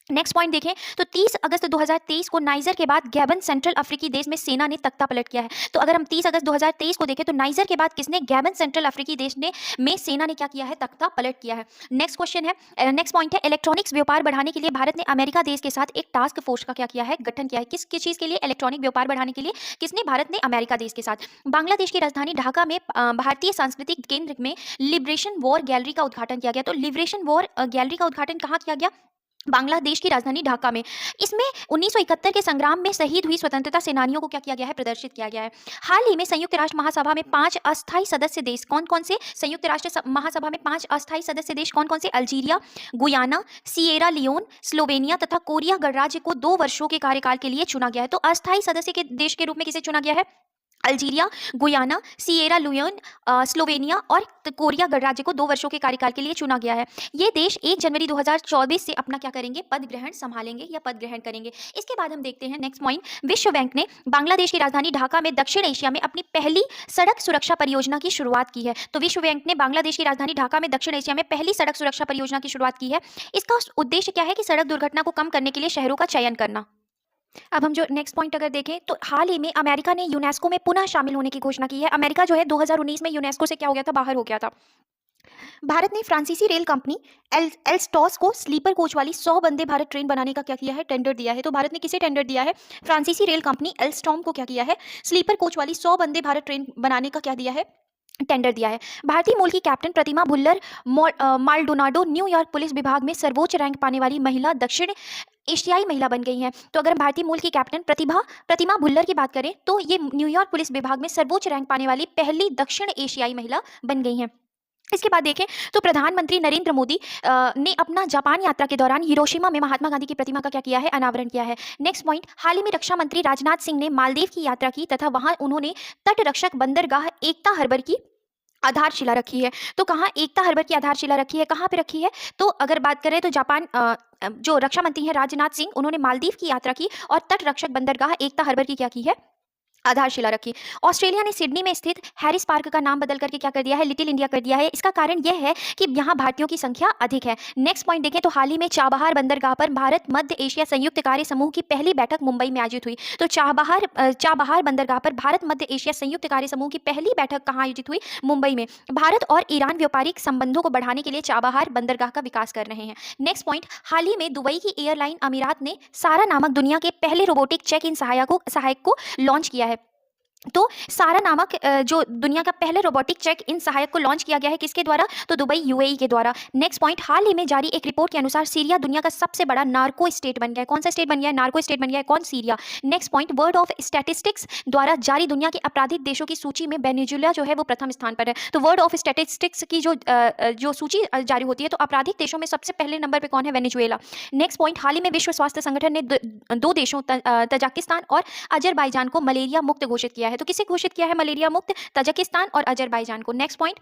नेक्स्ट पॉइंट देखें तो 30 अगस्त 2023 को नाइजर के बाद गैबन सेंट्रल अफ्रीकी देश में सेना ने तख्ता पलट किया है। तो अगर हम 30 अगस्त 2023 को देखें तो नाइजर के बाद किसने, गैबन सेंट्रल अफ्रीकी देश में सेना ने क्या किया है, तख्ता पलट किया है। नेक्स्ट क्वेश्चन है, नेक्स्ट पॉइंट है, इलेक्ट्रॉनिक्स व्यापार बढ़ाने के लिए भारत ने अमेरिका देश के साथ एक टास्क फोर्स का क्या किया है, गठन किया है। किस चीज़ के लिए, इलेक्ट्रॉनिक व्यापार बढ़ाने के लिए किसने, भारत ने अमेरिका देश के साथ। बांग्लादेश की राजधानी ढाका में भारतीय सांस्कृतिक केंद्र में लिबरेशन वॉर गैलरी का उद्घाटन किया गया। तो लिबरेशन वॉर गैलरी का उद्घाटन कहाँ किया गया, बांग्लादेश की राजधानी ढाका में। इसमें 1971 के संग्राम में शहीद हुई स्वतंत्रता सेनानियों को क्या किया गया है, प्रदर्शित किया गया है। हाल ही में संयुक्त राष्ट्र महासभा में 5 अस्थायी सदस्य देश कौन कौन से, संयुक्त राष्ट्र महासभा में 5 अस्थायी सदस्य देश कौन कौन से, Algeria, Guyana, Sierra Leone, Slovenia तथा कोरिया गणराज्य को 2 वर्षों के कार्यकाल के लिए चुना गया है। तो अस्थायी सदस्य के देश के रूप में किसे चुना गया है, Algeria, Guyana, Sierra Leone, Slovenia और कोरिया गणराज्य को 2 वर्षों के कार्यकाल के लिए चुना गया है। ये देश 1 जनवरी 2024 से अपना क्या करेंगे, पद ग्रहण संभालेंगे या पद ग्रहण करेंगे। इसके बाद हम देखते हैं नेक्स्ट पॉइंट, विश्व बैंक ने बांग्लादेश की राजधानी ढाका में दक्षिण एशिया में अपनी पहली सड़क सुरक्षा परियोजना की शुरुआत की है। तो विश्व बैंक ने बांग्लादेश की राजधानी ढाका में दक्षिण एशिया में पहली सड़क सुरक्षा परियोजना की शुरुआत की है। इसका उद्देश्य क्या है कि सड़क दुर्घटना को कम करने के लिए शहरों का चयन करना। अब हम जो नेक्स्ट पॉइंट अगर देखें तो हाल ही में अमेरिका ने यूनेस्को में पुनः शामिल होने की घोषणा की है। अमेरिका जो है 2019 में यूनेस्को से क्या हो गया था, बाहर हो गया था। भारत ने फ्रांसीसी रेल कंपनी एल्स्टॉस को स्लीपर कोच वाली 100 वंदे भारत ट्रेन बनाने का क्या किया है, टेंडर दिया है। तो भारत ने किसे टेंडर दिया है, फ्रांसीसी रेल कंपनी एल्स्टॉम को क्या किया है, स्लीपर कोच वाली 100 वंदे भारत ट्रेन बनाने का क्या दिया है, टेंडर दिया है। भारतीय मूल की कैप्टन प्रतिमा भुल्लर माल्डोनाडो न्यूयॉर्क पुलिस विभाग में सर्वोच्च रैंक पाने वाली महिला दक्षिण एशियाई महिला बन गई हैं। तो अगर भारतीय मूल की कैप्टन प्रतिमा भुल्लर की बात करें तो ये न्यूयॉर्क पुलिस विभाग में सर्वोच्च रैंक पाने वाली पहली दक्षिण एशियाई महिला बन गई हैं। इसके बाद देखें तो प्रधानमंत्री नरेंद्र मोदी ने अपना जापान यात्रा के दौरान हिरोशिमा में महात्मा गांधी की प्रतिमा का क्या किया है, अनावरण किया है। नेक्स्ट पॉइंट, हाल ही में रक्षा मंत्री राजनाथ सिंह ने मालदीव की यात्रा की तथा वहां उन्होंने तटरक्षक बंदरगाह एकता हार्बर की आधारशिला रखी है। तो कहाँ एकता हार्बर की आधारशिला रखी है, कहाँ पे रखी है, तो अगर बात करें तो जापान जो रक्षा मंत्री हैं राजनाथ सिंह, उन्होंने मालदीव की यात्रा की और तटरक्षक बंदरगाह एकता हार्बर की क्या की है, आधारशिला रखी। ऑस्ट्रेलिया ने सिडनी में स्थित हैरिस पार्क का नाम बदल करके क्या कर दिया है, लिटिल इंडिया कर दिया है। इसका कारण यह है कि यहाँ भारतीयों की संख्या अधिक है। नेक्स्ट पॉइंट देखें तो हाल ही में चाबहार बंदरगाह पर भारत मध्य एशिया संयुक्त कार्य समूह की पहली बैठक मुंबई में आयोजित हुई। तो चाबहार बंदरगाह पर भारत मध्य एशिया संयुक्त कार्य समूह की पहली बैठक कहाँ आयोजित हुई, मुंबई में। भारत और ईरान व्यापारिक संबंधों को बढ़ाने के लिए चाबहार बंदरगाह का विकास कर रहे हैं। नेक्स्ट पॉइंट, हाल ही में दुबई की एयरलाइन अमीरात ने सारा नामक दुनिया के पहले रोबोटिक चेक इन सहायक को लॉन्च किया है। तो सारा नामक जो दुनिया का पहले रोबोटिक चेक इन सहायक को लॉन्च किया गया है, किसके द्वारा, तो दुबई यूएई के द्वारा। नेक्स्ट पॉइंट, हाल ही में जारी एक रिपोर्ट के अनुसार सीरिया दुनिया का सबसे बड़ा नार्को स्टेट बन गया है। कौन सा स्टेट बन गया है, नार्को स्टेट बन गया है, कौन, Syria. Next point, world of statistics द्वारा जारी दुनिया के आपराधिक देशों की सूची में वेनेजुएला जो है वो प्रथम स्थान पर है। तो वर्ल्ड ऑफ स्टैटिस्टिक्स की जो सूची जारी होती है तो आपराधिक देशों में सबसे पहले नंबर पर कौन है, वेनेजुएला। नेक्स्ट पॉइंट, हाल ही में विश्व स्वास्थ्य संगठन ने 2 देशों तजाकिस्तान और अजरबैजान को मलेरिया मुक्त घोषित किया है। तो किसे घोषित किया है मलेरिया मुक्त, तजाकिस्तान और अजरबैजान को। नेक्स्ट पॉइंट,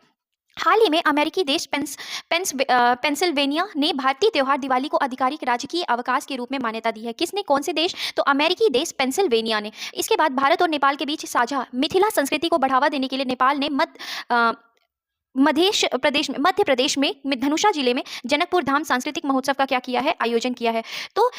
हाल ही में अमेरिकी देश पेंसिल्वेनिया ने भारतीय त्योहार दिवाली को आधिकारिक राजकीय अवकाश के रूप में मान्यता दी है। किसने, कौन से देश, तो अमेरिकी देश पेंसिल्वेनिया ने। इसके बाद भारत और नेपाल के बीच साझा मिथिला संस्कृति को बढ़ावा देने के लिए नेपाल ने मध्य प्रदेश में धनुषा जिले में जनकपुर धाम सांस्कृतिक महोत्सव का क्या किया है, आयोजन किया है। तो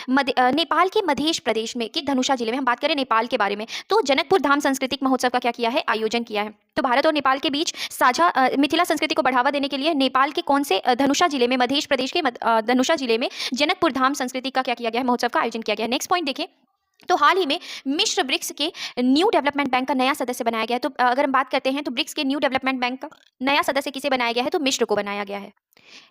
नेपाल के मध्य प्रदेश में कि धनुषा जिले में हम बात करें नेपाल के बारे में, तो जनकपुर धाम सांस्कृतिक महोत्सव का क्या किया है, आयोजन किया है। तो भारत और नेपाल के बीच साझा मिथिला संस्कृति को बढ़ावा देने के लिए नेपाल के कौन से धनुषा जिले में, मध्य प्रदेश के धनुषा जिले में जनकपुर धाम संस्कृति का क्या किया गया है, महोत्सव का आयोजन किया गया है। नेक्स्ट पॉइंट देखें तो हाल ही में मिस्र ब्रिक्स के न्यू डेवलपमेंट बैंक का नया सदस्य बनाया गया है। तो अगर हम बात करते हैं तो ब्रिक्स के न्यू डेवलपमेंट बैंक का नया सदस्य किसे बनाया गया है, तो मिस्र को बनाया गया है।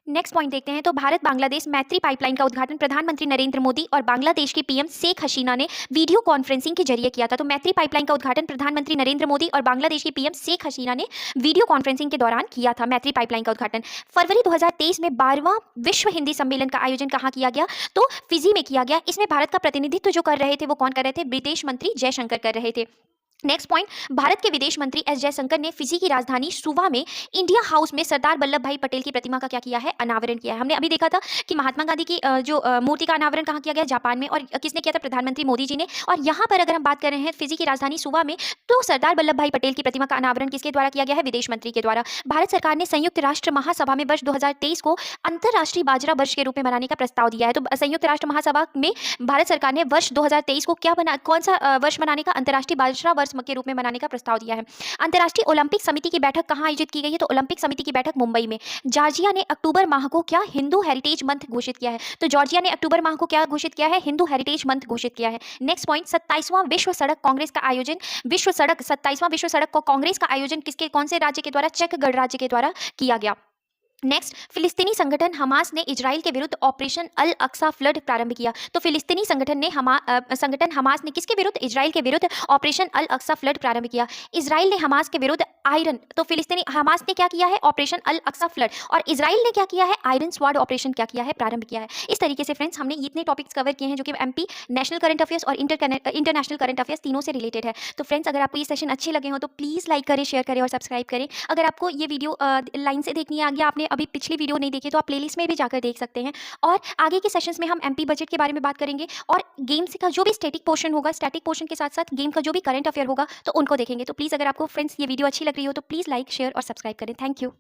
नेक्स्ट पॉइंट देखते हैं। तो भारत बांग्लादेश मैत्री पाइपलाइन का उद्घाटन प्रधानमंत्री नरेंद्र मोदी और बांग्लादेश की पीएम शेख हसीना ने वीडियो कॉन्फ्रेंसिंग के जरिए किया था। तो मैत्री पाइपलाइन का उद्घाटन प्रधानमंत्री नरेंद्र मोदी और बांग्लादेश की पीएम शेख हसीना ने वीडियो कॉन्फ्रेंसिंग के दौरान किया था। मैत्री पाइपलाइन का उद्घाटन फरवरी 2023 में 12वां विश्व हिंदी सम्मेलन का आयोजन कहाँ किया गया, तो फिजी में किया गया। इसमें भारत का प्रतिनिधित्व जो कर रहे थे वो कौन कर रहे थे, विदेश मंत्री जयशंकर कर रहे थे। नेक्स्ट पॉइंट, भारत के विदेश मंत्री एस जयशंकर ने फिजी की राजधानी सुवा में इंडिया हाउस में सरदार वल्लभ भाई पटेल की प्रतिमा का क्या किया है, अनावरण किया है। हमने अभी देखा था कि महात्मा गांधी की जो मूर्ति का अनावरण कहाँ किया गया, जापान में, और किसने किया था, प्रधानमंत्री मोदी जी ने। और यहाँ पर अगर हम बात कर रहे हैं फिजी की राजधानी सुवा में, तो सरदार वल्लभ भाई पटेल की प्रतिमा का अनावरण किसके द्वारा किया गया है, विदेश मंत्री के द्वारा। भारत सरकार ने संयुक्त राष्ट्र महासभा में वर्ष 2023 को अंतर्राष्ट्रीय बाजरा वर्ष के रूप में मनाने का प्रस्ताव दिया है। तो संयुक्त राष्ट्र महासभा में भारत सरकार ने वर्ष 2023 को कौन सा वर्ष मनाने का, अंतर्राष्ट्रीय बाजरा वर्ष के रूप में मनाने का प्रस्ताव दिया है। अंतर्राष्ट्रीय ओलंपिक समिति की बैठक कहां आयोजित की गई है, तो ओलंपिक समिति की बैठक मुंबई में। जॉर्जिया ने अक्टूबर माह को क्या, हिंदू हेरिटेज मंथ घोषित किया है। तो जॉर्जिया ने अक्टूबर माह को क्या घोषित किया है, हिंदू हेरिटेज मंथ घोषित किया है। नेक्स्ट पॉइंट, 27वां विश्व सड़क कांग्रेस का आयोजन, 27वां विश्व सड़क कांग्रेस का आयोजन किसके, कौन से राज्य के द्वारा, चेक गणराज्य के द्वारा किया गया। नेक्स्ट, फिलिस्तीनी संगठन हमास ने इजराइल के विरुद्ध ऑपरेशन अल अक्सा फ्लड प्रारंभ किया। तो फिलिस्तीनी संगठन ने संगठन हमास ने किसके विरुद्ध, इजराइल के विरुद्ध ऑपरेशन अल अक्सा फ्लड प्रारंभ किया। इजराइल ने हमास के विरुद्ध आयरन, तो फिलिस्तीनी हमास ने क्या किया है, ऑपरेशन अल अक्सा फ्लड, और इजराइल ने क्या किया है, आयरन स्वाड ऑपरेशन क्या किया है, प्रारंभ किया है। इस तरीके से फ्रेंड्स हमने इतने टॉपिक्स कवर किए हैं जो कि एमपी नेशनल करंट अफेयर्स और इंटरनेशनल करंट अफेयर्स तीनों से रिलेटेड है। तो फ्रेंड्स अगर आपको ये सेशन अच्छे लगे हो तो प्लीज़ लाइक करें, शेयर करें और सब्सक्राइब करें। अगर आपको ये वीडियो लाइन से देखनी है आगे, आपने अभी पिछली वीडियो नहीं देखी तो आप प्लेलिस्ट में भी जाकर देख सकते हैं। और आगे के सेशंस में हम एमपी बजट के बारे में बात करेंगे, और गेम्स का जो भी स्टैटिक पोर्शन होगा, स्टैटिक पोर्शन के साथ साथ गेम का जो भी करंट अफेयर होगा तो उनको देखेंगे। तो प्लीज़ अगर आपको फ्रेंड्स ये वीडियो अच्छी लग रही हो तो प्लीज़ लाइक, शेयर और सब्सक्राइब करें। Thank you.